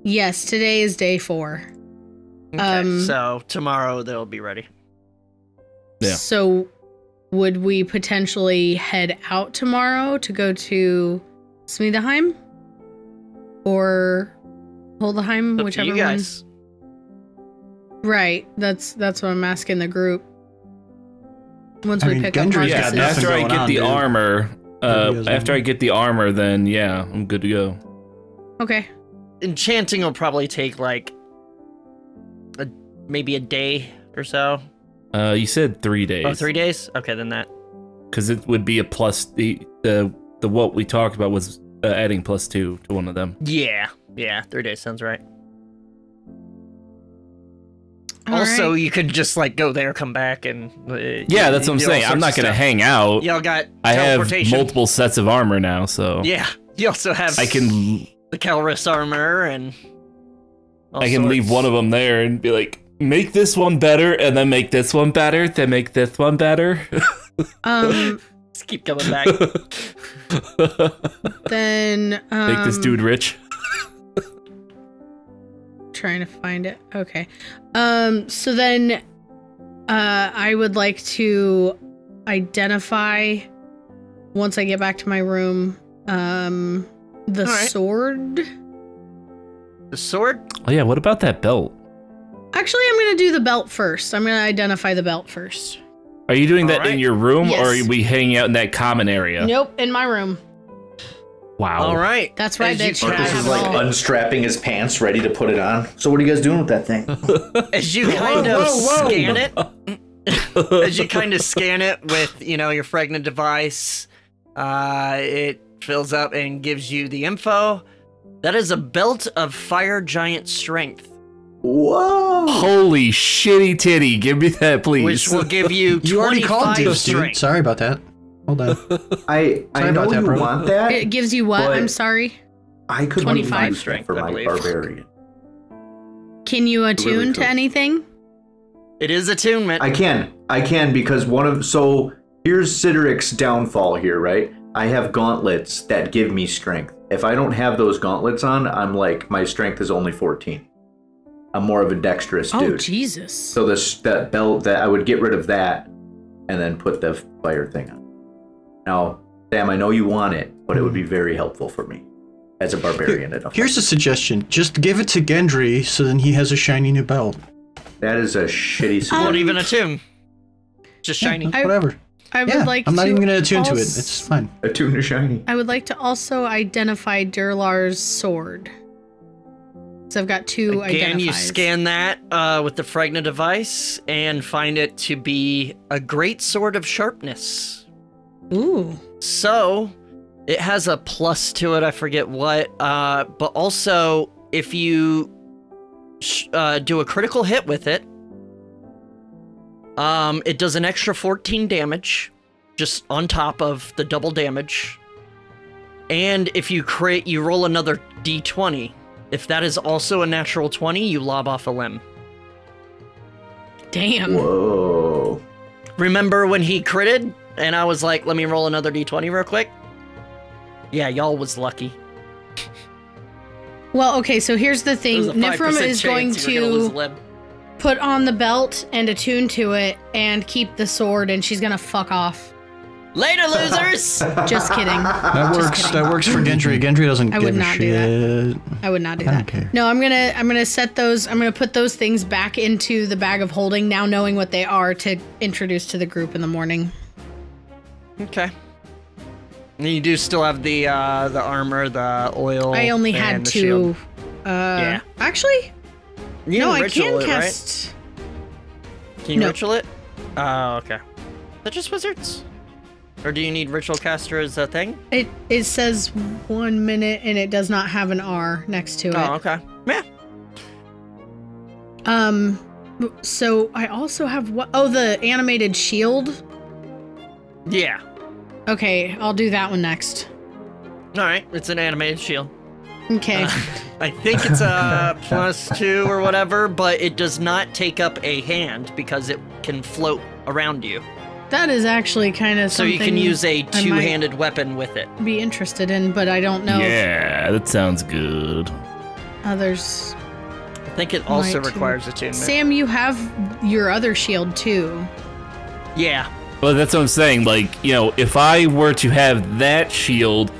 Yes, today is day 4. Okay, so tomorrow they'll be ready. Yeah. So, would we potentially head out tomorrow to go to Smedeheim? Or Holdeheim, Up to whichever you guys. one? Right, that's what I'm asking the group. Once I we mean, pick up Gendry's Marcus's. got nothing After I going get on, the dude. armor, Nobody has after I get the armor, then yeah, I'm good to go. Okay. Enchanting will probably take like maybe a day or so. You said 3 days. Oh, 3 days? Okay, then that. Because it would be a plus. The what we talked about was adding +2 to one of them. Yeah. 3 days sounds right. All Also, right. you could just like go there, come back, and Yeah, that's what I'm saying. I'm not gonna hang out. Y'all got I have teleportation. multiple sets of armor now, so Yeah, you also have. I can the Kelris armor and. all leave sorts. one of them there and be like, make this one better, and then make this one better, then make this one better. Just keep coming back. Then Make this dude rich. trying to find it. Okay. So then I would like to identify once I get back to my room the right. sword. The sword. Oh yeah, what about that belt? Actually, I'm going to do the belt first. I'm going to identify the belt first. Are you doing that Alright. in your room, Yes. or are we hanging out in that common area? Nope, in my room. Wow. All right. That's right, As you bitch. I Marcus have is it like all. unstrapping his pants, ready to put it on. So what are you guys doing with that thing? As you kind of scan it, as you kind of scan it with, your Fragment device, it fills up and gives you the info. That is a belt of fire giant strength, Whoa! Holy shitty titty! Give me that, please. which will give you You already called 25 dibs, dude. strength. Sorry about that. Hold on. I Sorry know about that, you bro. want that. It gives you what? But- I'm sorry. I could 25 use that strength, for I my believe. barbarian. Can you attune Really to cool. anything? It is attunement. I can because so here's Sidoric's downfall here, right? I have gauntlets that give me strength. If I don't have those gauntlets on, I'm like, my strength is only 14. I'm more of a dexterous dude. Oh, Jesus. So that belt, that I would get rid of that and then put the fire thing on. Now, Sam, I know you want it, but it would be very helpful for me as a barbarian. Here's a suggestion. Just give it to Gendry so then he has a shiny new belt. That is a shitty Won't solution. even attune. Just shiny. Whatever. I would like I'm not to even going to attune to it. als- It's fine. Attune to shiny. I would like to also identify Durlar's sword. So I've got two Again, you identifies. scan that with the Fragna device and find it to be a great sword of sharpness. Ooh. So, it has a plus to it, I forget what, but also, if you do a critical hit with it, it does an extra 14 damage, just on top of the double damage. And if you crit, you roll another d20. If that is also a natural 20, you lob off a limb. Damn. Whoa. Remember when he critted, and I was like, let me roll another d20 real quick? Yeah, y'all was lucky. Well, okay, so here's the thing. There's a 5% Nifrim is going chance you were gonna lose a to limb. put on the belt and attune to it and keep the sword, and she's gonna fuck off. Later, losers! Just kidding. That Just works. kidding. That works for Gendry. Gendry doesn't I give would a not do that. shit. I would not do I don't that. care. No, I'm gonna set those. I'm gonna put those things back into the bag of holding now, knowing what they are to introduce to the group in the morning. Okay. And you do still have the armor, the oil. I only and had the two. shield. Actually, You no, can I ritual can it, cast. Right? Can you No. ritual it? Oh, okay. Is that just wizards? Or do you need ritual caster as a thing? It says 1 minute and it does not have an R next to it. Oh, okay. Yeah. So I also have what? Oh, the animated shield. Yeah. Okay, I'll do that one next. All right. It's an animated shield. Okay. I think it's a +2 or whatever, but it does not take up a hand because it can float around you. That is actually kind of So something you can use a I might two-handed weapon with it. be interested in, but I don't know if Yeah, that sounds good. others. I think it also Might too. requires attunement. Sam, you have your other shield too. Yeah. Well, that's what I'm saying. Like, you know, if I were to have that shield,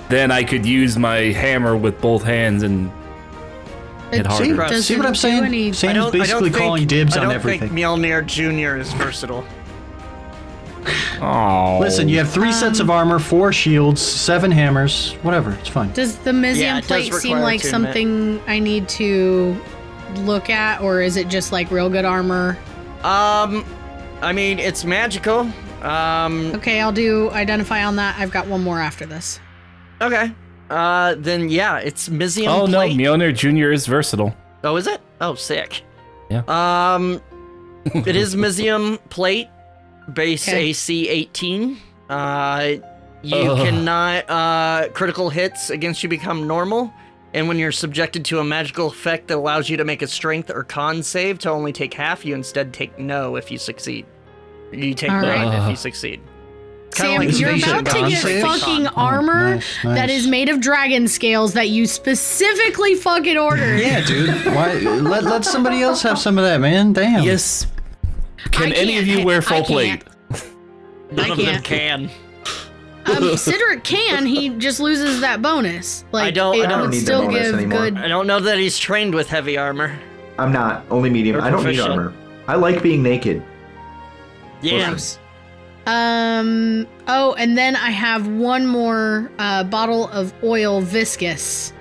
then I could use my hammer with both hands and hit See, harder. see what I'm saying? Any, Sam's basically calling dibs on I don't everything. think Mjolnir Jr. is versatile. Oh. Listen, you have 3 sets of armor, 4 shields, 7 hammers, whatever. It's fine. does the Mizium Yeah, it does plate seem require like attunement. something I need to look at, or is it just like real good armor? I mean, it's magical. Okay, I'll do identify on that. I've got one more after this. Okay. Then yeah, it's Mizium Oh no, plate. Mjolnir Jr. is versatile. Oh, is it? Oh, sick. Yeah. It is Mizium plate, base Okay. AC 18. You cannot, critical hits against you become normal, and when you're subjected to a magical effect that allows you to make a strength or con save to only take half, you instead take no if you succeed. You take All 9 right. if you succeed. Kinda Sam, like you're evasion about to con get save. fucking armor nice, nice. that is made of dragon scales that you specifically fucking ordered. Yeah, dude. Why? Let somebody else have some of that, man. Damn. Yes. Can I any of you can't. wear full I plate? can't. None of them can't. can. Cedric can. He just loses that bonus. Like I don't it need would the still bonus give anymore. good. I don't know that he's trained with heavy armor. I'm not. Only medium. Or I don't need proficient. armor. I like being naked. Yeah. Listen. Oh, and then I have one more bottle of oil viscous.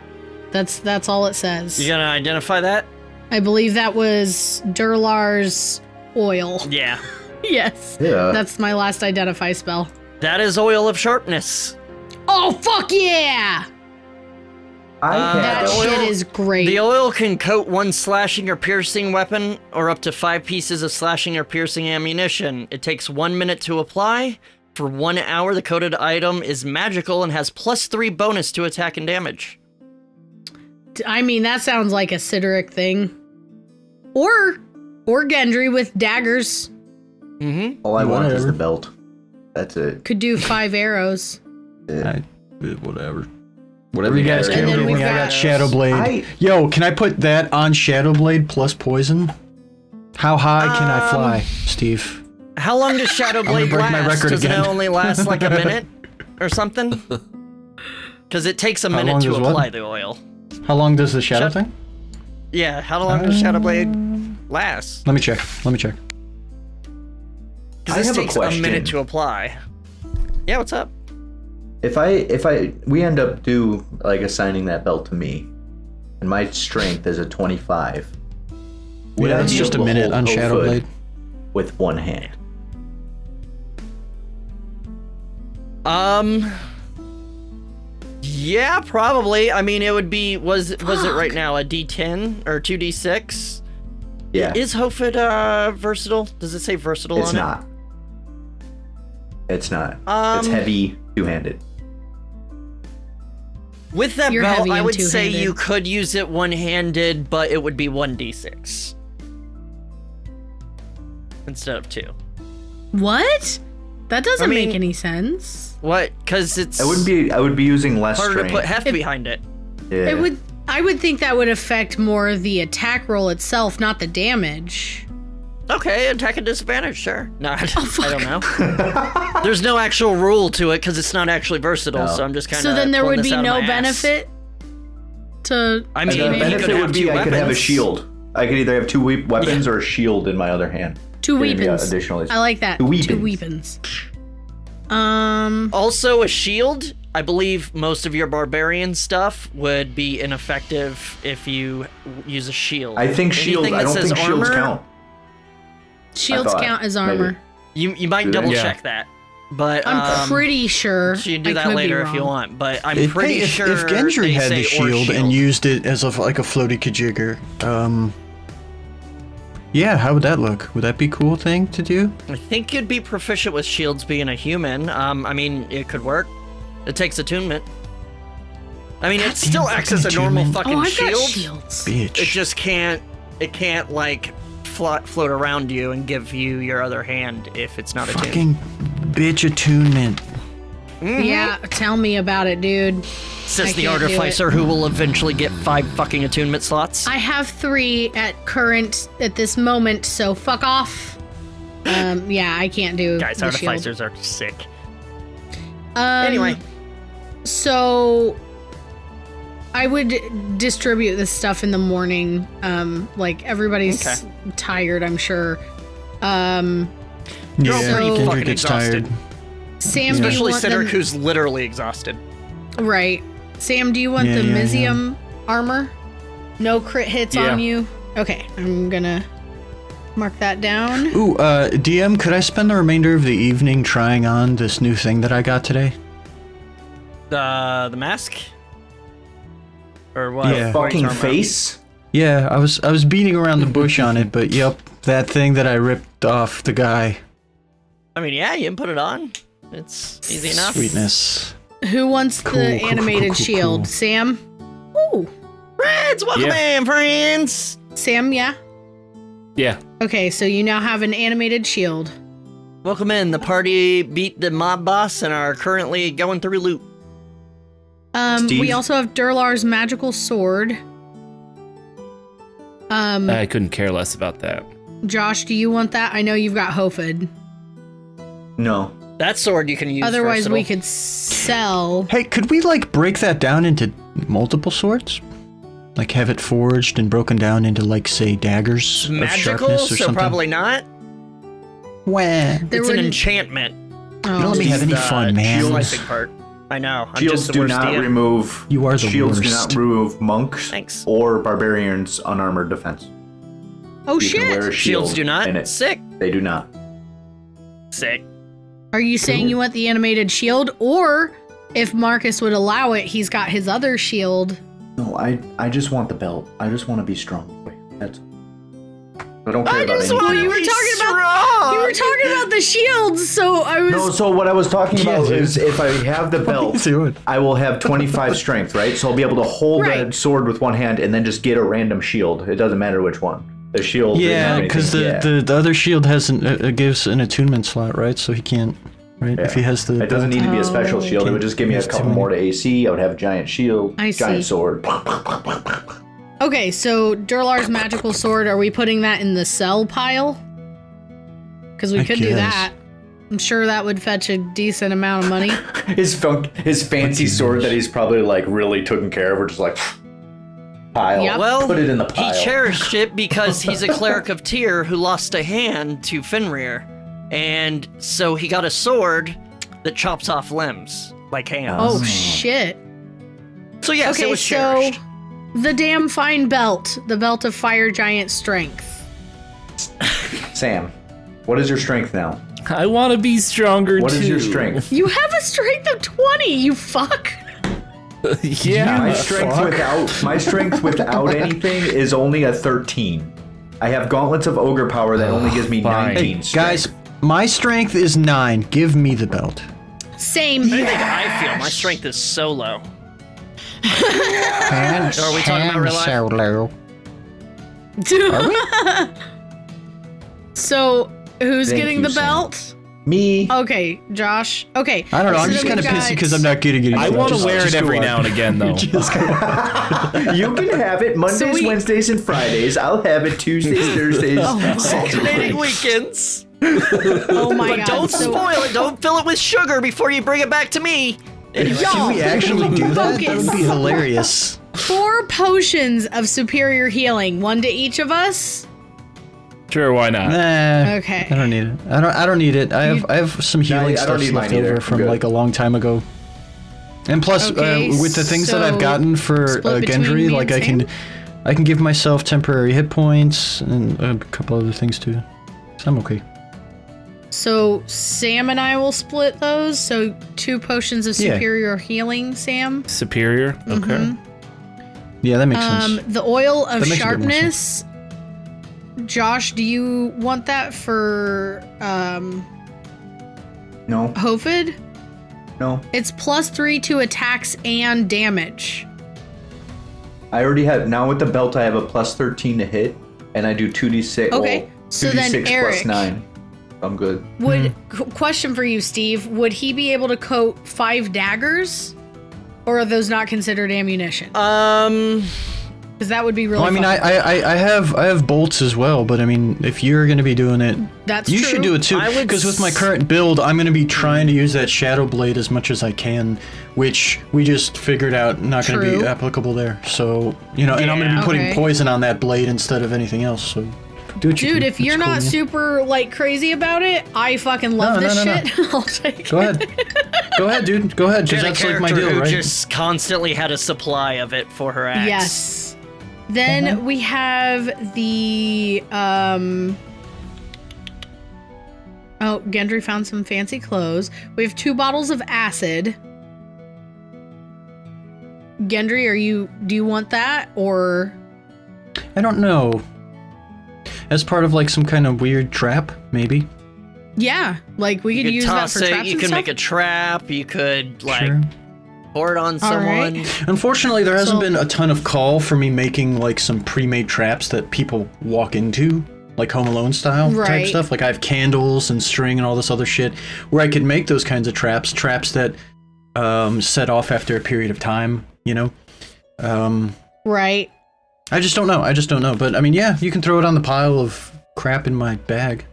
That's all it says. You gonna identify that? I believe that was Durlar's oil. Yeah. Yes. Yeah. That's my last identify spell. That is oil of sharpness. Oh, fuck yeah! I That the shit oil- is great. The oil can coat one slashing or piercing weapon, or up to 5 pieces of slashing or piercing ammunition. It takes 1 minute to apply. For 1 hour, the coated item is magical and has +3 bonus to attack and damage. I mean, that sounds like a Sideric thing. Or Gendry with daggers. Mm-hmm. All I want is the belt. That's it. Could do 5 arrows. Whatever you guys And can then do. we've I got got- Shadowblade. Yo, can I put that on Shadowblade plus poison? How high can I fly, Steve? How long does Shadowblade break my last? record Does it again. only last like a minute or something? Because it takes a minute long to does what? apply the oil. How long does the shadow thing? Yeah, how long does Shadowblade last? Let me check. Because I this have a takes a question. minute to apply. Yeah, what's up? If we end up assigning that belt to me, and my strength is a 25. Would I It's be just a able to minute hold on Hofud Shadowblade. with one hand? Yeah, probably. I mean, it would be, was it right now a D10 or 2D6? Yeah. Is Hofud versatile? Does it say versatile It's on it? not. It's not. It's heavy, two-handed. With that You're belt, heavy I and would say two-handed. you could use it one-handed, but it would be 1d6 instead of 2. What? That doesn't I mean- make any sense. What? Because it's I would be using less harder strength. to put heft behind it. Yeah. I would think that would affect more the attack roll itself, not the damage. Okay, attack at disadvantage, sure. No, I fuck. don't know. There's no actual rule to it because it's not actually versatile, No. so I'm just kind of. So then there would be no benefit to. I mean, The you could benefit have would be two I could have a weapons. shield. I could either have two weapons or a shield in my other hand. 2 Giving me weapons. additional- I like that. Two 2 weapons. weapons. Also, a shield. I believe most of your barbarian stuff would be ineffective if you use a shield. I think shields. Anything I that don't says think shields armor, count. Shields thought, count as maybe. armor. You might Do they? double Yeah. check that, but I'm pretty sure. So you can do I that could be later if you wrong. want, but I'm pretty if sure Gendry they had say the or shield and used it as a floaty kajigger, yeah, how would that look? Would that be a cool thing to do? I think you'd be proficient with shields being a human. I mean, it could work. It takes attunement. I mean, it still Goddamn acts as a normal attunement. fucking Oh, I've shield. got shields. Bitch. It just can't. It can't like float around you and give you your other hand if it's not attuned. Fucking bitch attunement. Yeah, tell me about it, dude. Says I the can't do artificer who will eventually get 5 fucking attunement slots. I have 3 at this moment, so fuck off. Yeah, I can't do Guys, the shield. artificers are sick. Anyway, so I would distribute this stuff in the morning. Like everybody's tired, I'm sure. You're all Yeah, pretty Gendry fucking gets exhausted. tired. Sam, do you Especially want Cedric, the, who's literally exhausted. right? Sam, do you want the Mizium armor? No crit hits on you. Okay, I'm gonna mark that down. Ooh, DM, could I spend the remainder of the evening trying on this new thing that I got today? The mask? Or what? Yeah. What are you Fucking talking about? face. Yeah, I was beating around the bush on it, but yep, that thing that I ripped off the guy. I mean, yeah, you can put it on. It's easy enough. Sweetness. Who wants Cool, the cool, animated cool, cool, shield? cool. Sam? Ooh. Friends, welcome in, friends! Sam, yeah? Yeah. Okay, so you now have an animated shield. Welcome in. The party beat the mob boss and are currently going through loot. We Steve? also have Durlar's magical sword. I couldn't care less about that. Josh, do you want that? I know you've got Hofud. No. That sword you can use. Otherwise, versatile. we could sell. Hey, could we like break that down into multiple swords? Like have it forged and broken down into like say daggers of magical, sharpness or so something? probably not. Wah. There It's an wouldn't- enchantment. Oh. You don't let me have any fun, man. Slicing part. I know. I'm Shields just the do worst not DM. remove. You are the Shields do worst. not remove monks Thanks. or barbarians' unarmored defense. Oh, You can wear shit. a shield Shields do not. in it. Sick. They do not. Sick. Are you saying you want the animated shield? Or if Marcus would allow it, he's got his other shield. No, I just want the belt. I just want to be strong. That's. I don't care about anything. Well, you were else. talking about were talking about the shields, so I was. No, so what I was talking about is if I have the belt, doing? I will have 25 strength, right? So I'll be able to hold Right. the sword with one hand and then just get a random shield. It doesn't matter which one. The shield. Yeah, because the other shield has gives an attunement slot, right? So he can't. Right? Yeah. If he has the. It doesn't need to be a special Oh. shield. It would just give me a couple more to AC. I would have a giant shield, I giant see. sword. Okay, so Durlar's magical sword, are we putting that in the sell pile? Because we I could do guess. that. I'm sure that would fetch a decent amount of money. His fancy sword that he's probably like really taken care of, or just like pile. Yep. Well, Put it in the pile. he cherished it because he's a cleric of Tyr who lost a hand to Fenrir. And so he got a sword that chops off limbs, like hands. Oh, shit. So yes, it Okay, was so cherished. the damn fine belt, the belt of fire giant strength. Sam, what is your strength now? I want to be stronger What too. is your strength? You have a strength of 20, you fuck. Yeah. My strength without anything is only a 13. I have gauntlets of ogre power that only gives me fine. 19 Hey, strength. guys, my strength is 9. Give me the belt. Same. I think I feel my strength is so low. And Are we talking about real life? solo. So, who's Thank getting you, the Sam. belt? Me. Okay, Josh. Okay. I don't know. I'm so just then kind of we've pissy got- because I'm not getting it. I want to wear it every go now on. and again, though. You can have it Mondays, Wednesdays, and Fridays. I'll have it Tuesdays, Thursdays. Alternating weekends. Oh my But god. don't so, spoil it. Don't fill it with sugar before you bring it back to me. Anyway. Can we actually do that? That would Focus. be hilarious. 4 potions of superior healing, 1 to each of us. Sure, why not? Nah. Okay. I don't need it. I don't need it. I have some healing I don't stuff need left mine either. over from I'm good. like a long time ago. And plus, Okay, with the things that I've so gotten for split between Gendry, me like and I can give myself temporary hit points and a couple other things too. So I'm okay. So Sam and I will split those. So 2 potions of Yeah. superior healing, Sam. Superior? Okay. Yeah, that makes sense. The oil of That makes a bit more sharpness. Josh, do you want that for No, Hofid? no. It's +3 to attacks and damage. I already have, now with the belt, I have a plus 13 to hit, and I do 2d6. Okay, well, so 2d6 then Eric. plus 9. I'm good. Would question for you, Steve? Would he be able to coat 5 daggers, or are those not considered ammunition? Because that would be really. Well, I mean, fun. I have bolts as well, but I mean, if you're going to be doing it, That's you true. should do it too. I would Because with my current build, I'm going to be trying to use that shadow blade as much as I can, which we just figured out not going to True. be applicable there. So and I'm going to be putting Okay. poison on that blade instead of anything else. So do what you Dude, can. if you're It's cool, not man. super like crazy about it, I fucking love No, this no. shit. I'll take Go it. ahead, go ahead, dude, go ahead, because Get a that's like my character deal, who right? just constantly had a supply of it for her axe. Yes. Then we have the Oh, Gendry found some fancy clothes. We have 2 bottles of acid. Gendry, do you want that or I don't know. As part of like some kind of weird trap, maybe. yeah, like we You could could use that toss for it. traps You and could stuff? make a trap. You could like Sure. pour it on All someone. right. Unfortunately, there hasn't So- been a ton of call for me making like some pre-made traps that people walk into, like Home Alone style type Right. stuff. Like I have candles and string and all this other shit, where I could make those kinds of traps that set off after a period of time. Right. I just don't know. But I mean, yeah, you can throw it on the pile of crap in my bag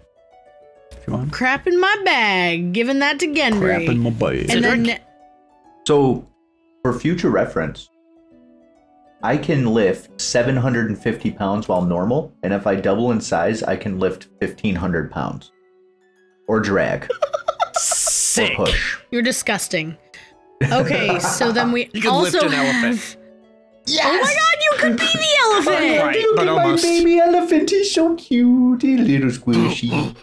if you want. Crap in my bag. Giving that to Gendry. Crap in my bag. and then So, for future reference, I can lift 750 pounds while normal, and if I double in size, I can lift 1,500 pounds. Or drag. Sick. Or push. you're disgusting. Okay, so then we You could also lift an have. elephant. Yes! Oh my god, you could be the elephant! Right, Look but at my almost. baby elephant, he's so cute, a little squishy.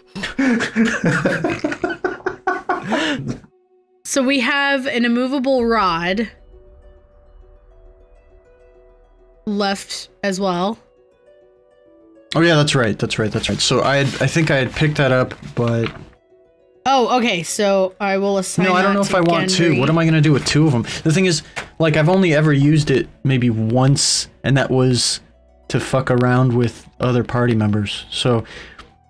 So we have an immovable rod left as well. Oh yeah, that's right. So I think I had picked that up, but Oh, okay. So I will assign. no, I don't know if I want Gendry. two. What am I gonna do with two of them? The thing is, like, I've only ever used it maybe once, and that was to fuck around with other party members. So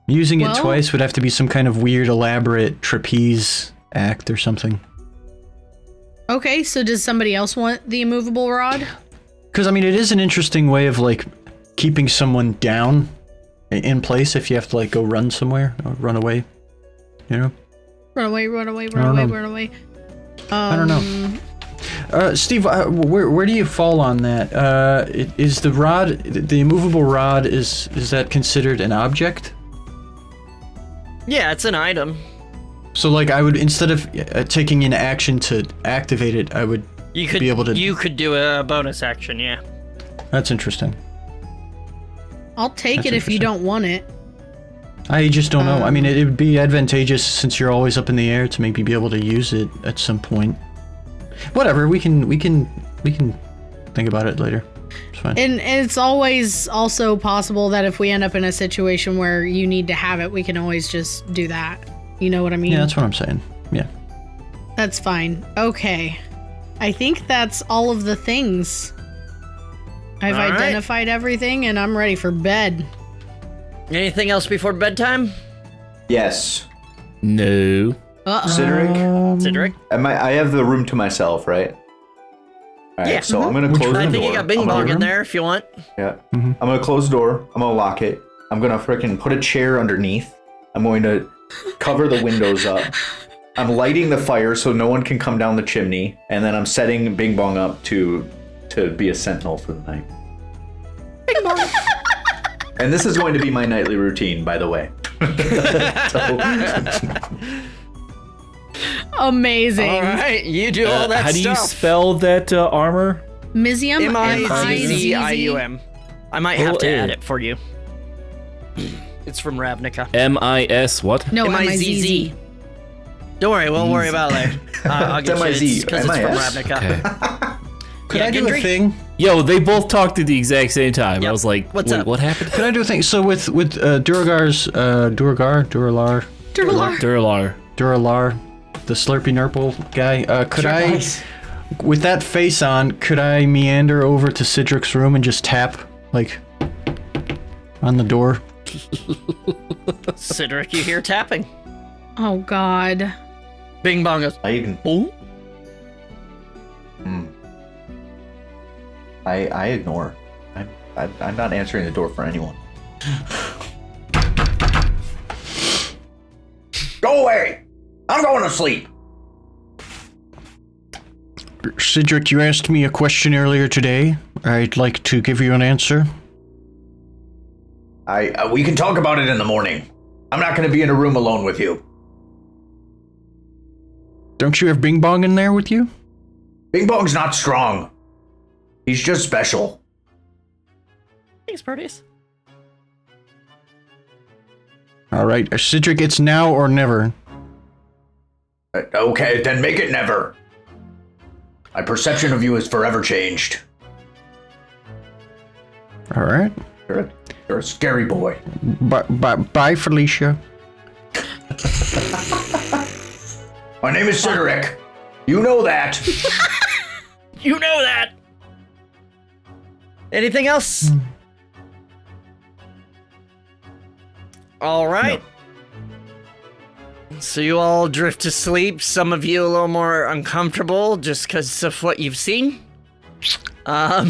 using it twice would have to be some kind of weird, elaborate trapeze act or something. Okay, so does somebody else want the immovable rod? Because I mean, it is an interesting way of like keeping someone down in place if you have to like go run somewhere or run away. You know. Run away! Run away! Run away! Run away! I don't know. Steve, where do you fall on that? Is the rod, the immovable rod, is that considered an object? Yeah, it's an item. So, like, I would, instead of taking an action to activate it, I would be able to... You could do a bonus action, yeah. That's interesting. I'll take it if you don't want it. I just don't know. I mean, it would be advantageous since you're always up in the air to maybe be able to use it at some point. Whatever, we can think about it later. It's fine. And it's always also possible that if we end up in a situation where you need to have it, we can always just do that. You know what I mean? Yeah, that's what I'm saying. Yeah. That's fine. Okay. I think that's all of the things. I've identified everything and I'm ready for bed. Anything else before bedtime? Yes. No. Cedric? I have the room to myself, right? All right, Yeah. so I'm going to close the door. I think you got Bing Bong in there if you want. Yeah. I'm going to close the door. I'm going to lock it. I'm going to frickin' put a chair underneath. I'm going to cover the windows up. I'm lighting the fire so no one can come down the chimney. And then I'm setting Bing Bong up to be a sentinel for the night. Bing Bong. And this is going to be my nightly routine, by the way. Amazing. All right, you do all that how stuff. do you spell that armor? Mizium. M-I-Z-Z-I-U-M. I might have to add it for you. It's from Ravnica. M-I-S what? No, M-I-Z-Z. Don't worry, we'll worry about it later. I'll get you it because it's from Ravnica. Okay. Could I do a thing? Yo, they both talked at the exact same time. Yep. I was like, What's up? What happened? Could I do a thing? So with Durlar's Durlar, the Slurpy Nurple guy, could I, with that face on, could I meander over to Cedric's room and just tap, like, on the door? Cedric, you hear tapping. Oh, God. Bing Bong goes, I ignore. I'm not answering the door for anyone. Go away! I'm going to sleep! Cedric, you asked me a question earlier today. I'd like to give you an answer. We can talk about it in the morning. I'm not going to be in a room alone with you. Don't you have Bing Bong in there with you? Bing Bong's not strong. He's just special. thanks, Proteus. All right, Cedric, it's now or never. Okay, then make it never. My perception of you has forever changed. All right. You're a scary boy. Bye, Felicia. My name is Cedric. You know that. You know that. Anything else? All right. No. So you all drift to sleep. Some of you a little more uncomfortable just because of what you've seen. I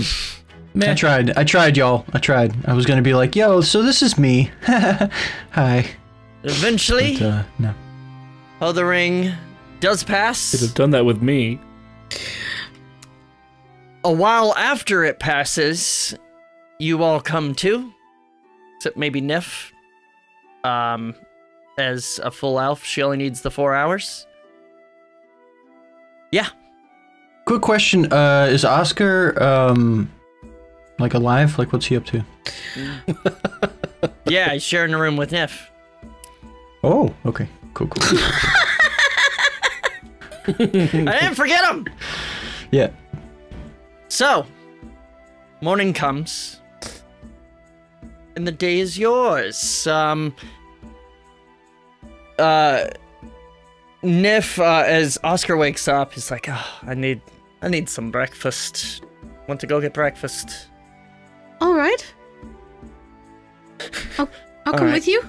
tried, y'all. I tried. I was gonna be like, yo, so this is me. Hi. Eventually, But, no. the ring does pass. Could have done that with me. A while after it passes, you all come to, except maybe Nif. As a full elf, she only needs the 4 hours. Yeah. Quick question, is Oscar, like alive? Like, what's he up to? Yeah, he's sharing a room with Nif. Oh, okay. Cool. I didn't forget him! Yeah. So, morning comes. and the day is yours. Nif, as Oscar wakes up, he's like, oh, I need some breakfast. Want to go get breakfast? All right. I'll come with you.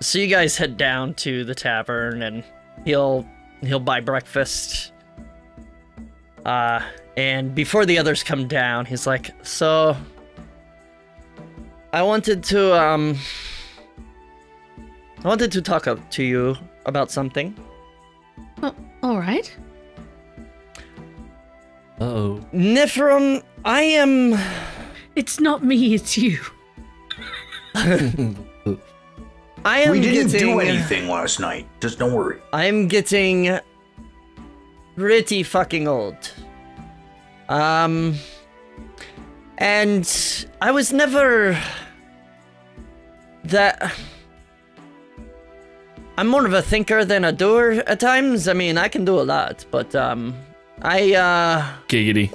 So you guys head down to the tavern, and he'll buy breakfast. And before the others come down, he's like, so I wanted to talk to you about something. Oh, all right. Uh-oh. Nifrim, I am... It's not me, it's you. I am We didn't getting... do anything last night. Just don't worry. I'm getting pretty fucking old. And I was never that... I'm more of a thinker than a doer at times. I mean, I can do a lot, but, Giggity.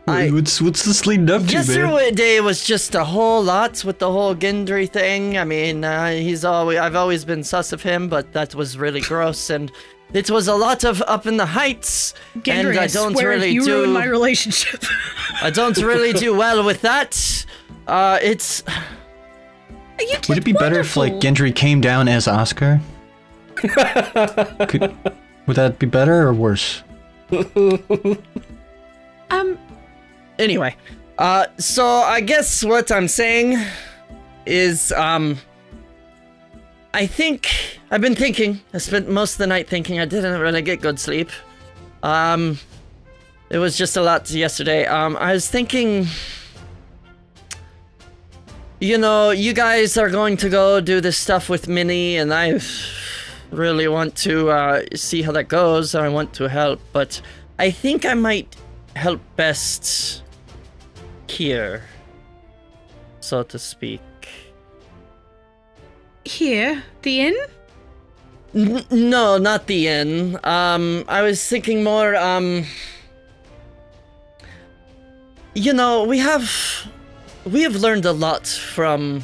What's this leading up to, man? Yesterday was just a whole lot with the whole Gendry thing. I mean, I've always been sus of him, but that was really gross, and it was a lot of up in the heights. Gendry, and I don't really you do ruined my relationship. I don't really do well with that. It's... Would it be better if, like, Gendry came down as Oscar? Would that be better or worse? Anyway, so I guess what I'm saying is, I spent most of the night thinking. I didn't really get good sleep. It was just a lot yesterday. I was thinking, you know, you guys are going to go do this stuff with Minnie, and I really want to see how that goes. I want to help, but I think I might help best here, so to speak. Here? The inn? No, not the inn. I was thinking more, you know, we have learned a lot from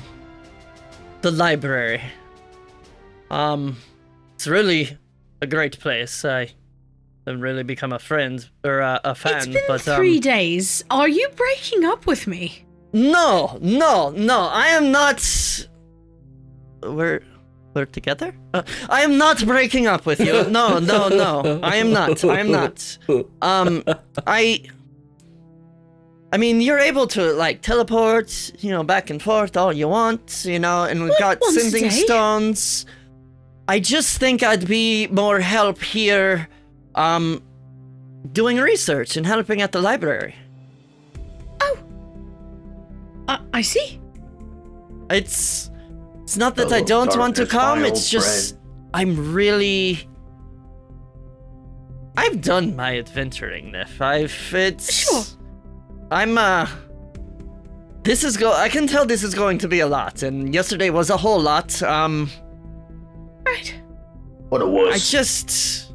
the library. It's really a great place. I have really become a friend, or a fan. It's been 3 days. Are you breaking up with me? No, I am not... We're together? I am not breaking up with you. No. I am not. I mean, you're able to, like, teleport, you know, back and forth all you want, you know, and we've got sending stones. I just think I'd be more help here, doing research and helping at the library. Oh. I see. It's not that I don't want to come, it's just, I've done my adventuring, Nif. Sure. I can tell this is going to be a lot, and yesterday was a whole lot, Right. What it was.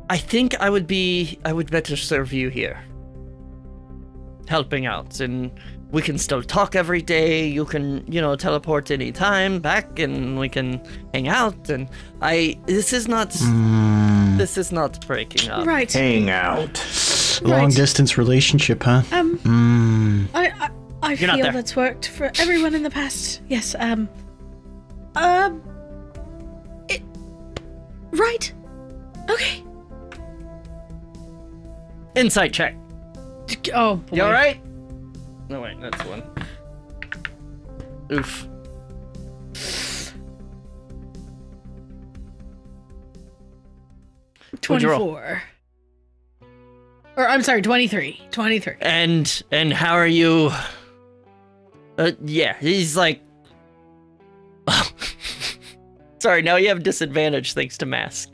I think I would better serve you here. Helping out, and we can still talk every day. You can, you know, teleport anytime back, and we can hang out, and this is not breaking up. Right. Hang out. Long distance relationship, huh? I feel that's worked for everyone in the past. Yes, right. Okay. Insight check. Oh, boy. You alright? No, wait, that's one. Oof. What'd you roll? 24. Or, I'm sorry, 23. 23. And how are you? Yeah, he's like... Sorry, now you have disadvantage thanks to Mask.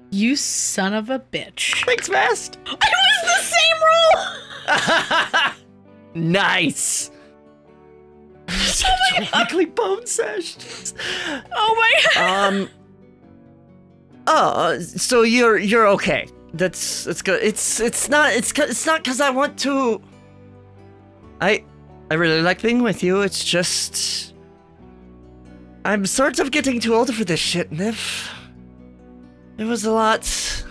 You son of a bitch. Thanks, Mask. It was the same roll! Nice! Oh my god! Weekly bone sessions. Oh my god! So you're okay. That's good. It's not because I want to. I really like being with you. It's just... I'm sort of getting too old for this shit, Nif. It was a lot.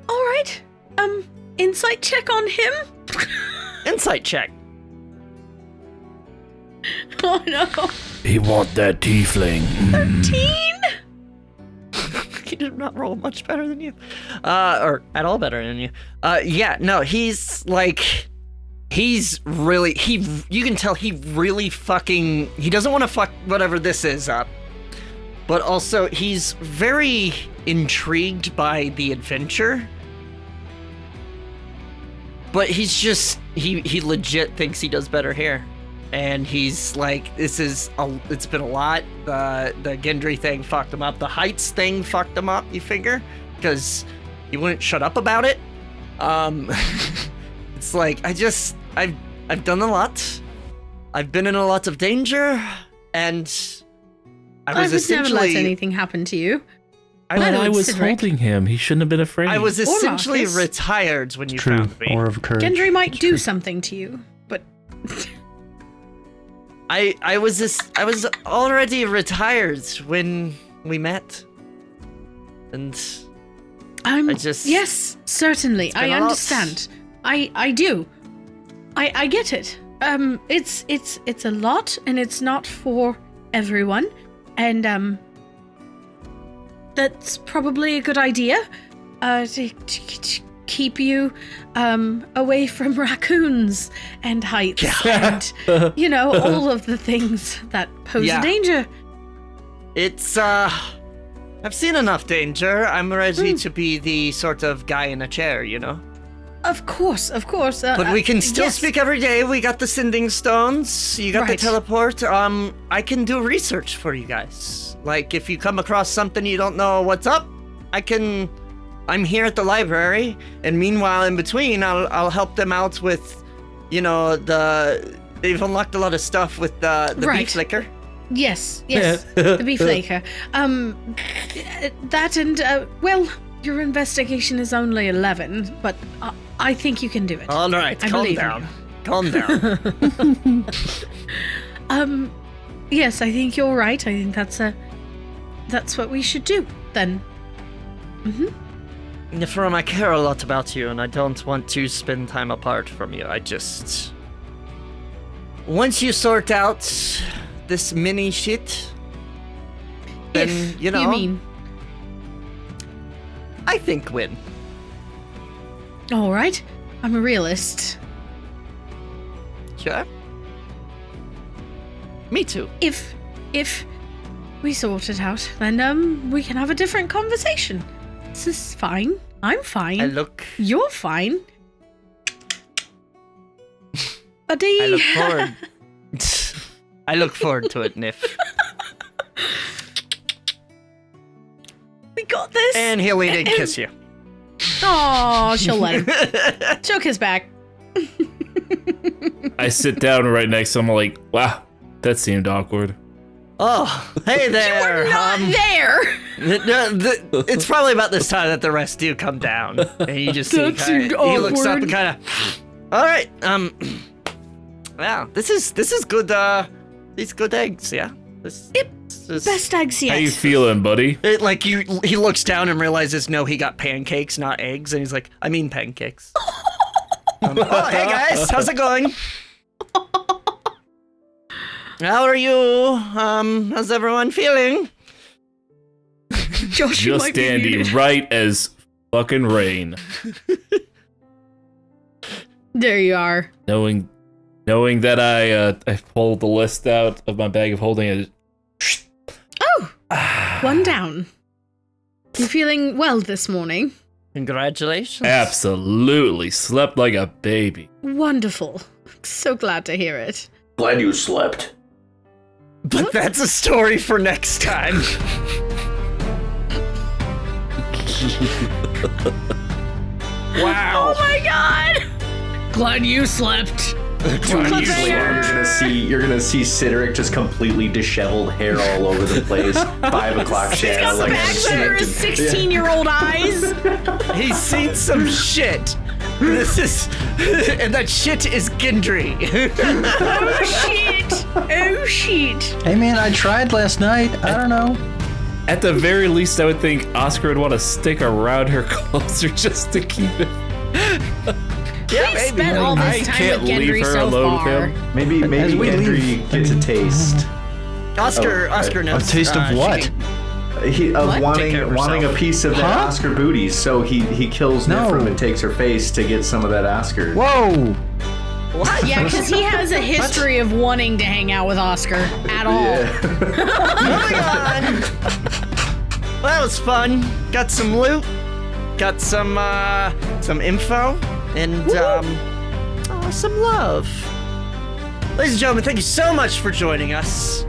Alright. Insight check on him? Insight check. Oh no. He want that tiefling. 13? He did not roll much better than you. Or at all better than you. Yeah, no, he's like... He's really... You can tell he really fucking... He doesn't want to fuck whatever this is up. But also, he's very intrigued by the adventure. But he's just... He legit thinks he does better here. And he's like, it's been a lot. The Gendry thing fucked him up. The Heights thing fucked him up, you figure? Because he wouldn't shut up about it. It's like, I've done a lot. I've been in a lot of danger, and I was essentially... never let anything happen to you. I was holding him. He shouldn't have been afraid. I was essentially retired when you found me. Or of courage. Gendry might do something to you, but... I was already retired when we met, and I just... Yes, certainly, I understand. I do. I get it. It's a lot, and it's not for everyone, and that's probably a good idea. To keep you away from raccoons and heights and all of the things that pose a danger. It's I've seen enough danger. I'm ready to be the sort of guy in a chair, you know. Of course. But we can still speak every day. We got the sending stones. You got the teleport. I can do research for you guys. Like if you come across something you don't know what's up, I'm here at the library, and meanwhile, in between, I'll help them out with, they've unlocked a lot of stuff with the beef liquor. Yes, the beef liquor. That and, well, your investigation is only 11, but I think you can do it. All right, calm down. Calm down. Yes, I think you're right. I think that's what we should do, then. Mm-hmm. Nifram, I care a lot about you, and I don't want to spend time apart from you. Once you sort out this mini shit, then, you mean? I think win. Alright, I'm a realist. Sure. Me too. If we sort it out, then we can have a different conversation. This is fine. I'm fine. You're fine. Buddy. I look forward to it, Nif. We got this. And he'll eat and kiss you. Oh, she'll let him. She'll kiss back. I sit down right next to him, I'm like, wow, that seemed awkward. Oh, hey there. You were not there. It's probably about this time that the rest do come down, and you just see he looks up and kind of. All right. Wow. This is good. These good eggs. Yeah. Best eggs yet. How you feeling, buddy? He looks down and realizes no, he got pancakes, not eggs, and he's like, I mean pancakes. Oh, hey guys, how's it going? How are you? How's everyone feeling? Josh, just dandy, right as fucking rain. There you are. Knowing that I pulled the list out of my bag of holding it. Oh, one down. You feeling well this morning? Congratulations. Absolutely, slept like a baby. Wonderful. So glad to hear it. Glad you slept. But that's a story for next time. Wow. Oh my god. Glad you slept. You're gonna see Cedric just completely disheveled, hair all over the place. 5 o'clock shadow. He's got bags under his 16-year-old eyes. He's seen some shit. This is, and that shit is Gendry. Oh shit! Oh shit! Hey man, I tried last night. I don't know. At the very least, I would think Oscar would want to stick around her closer just to keep it. Yeah, We've spent all I this time can't with leave Gendry her so alone with far. him. Maybe Gendry gets a taste. Oscar A knows. taste of what? Of What? wanting Take care of a herself. piece of that Huh? Oscar booty, so he kills No. Nifrim and takes her face to get some of that Oscar. Whoa! What? Yeah, because he has a history of wanting to hang out with Oscar at all. Moving on. Well, that was fun. Got some loot. Got some info and some love. Ladies and gentlemen, thank you so much for joining us.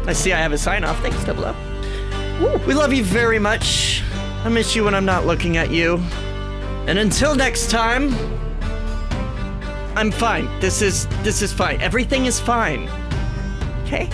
I see I have a sign off. Thanks, Double O. We love you very much. I miss you when I'm not looking at you. And until next time, I'm fine. This is fine. Everything is fine. Okay?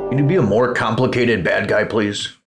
Can you be a more complicated bad guy, please?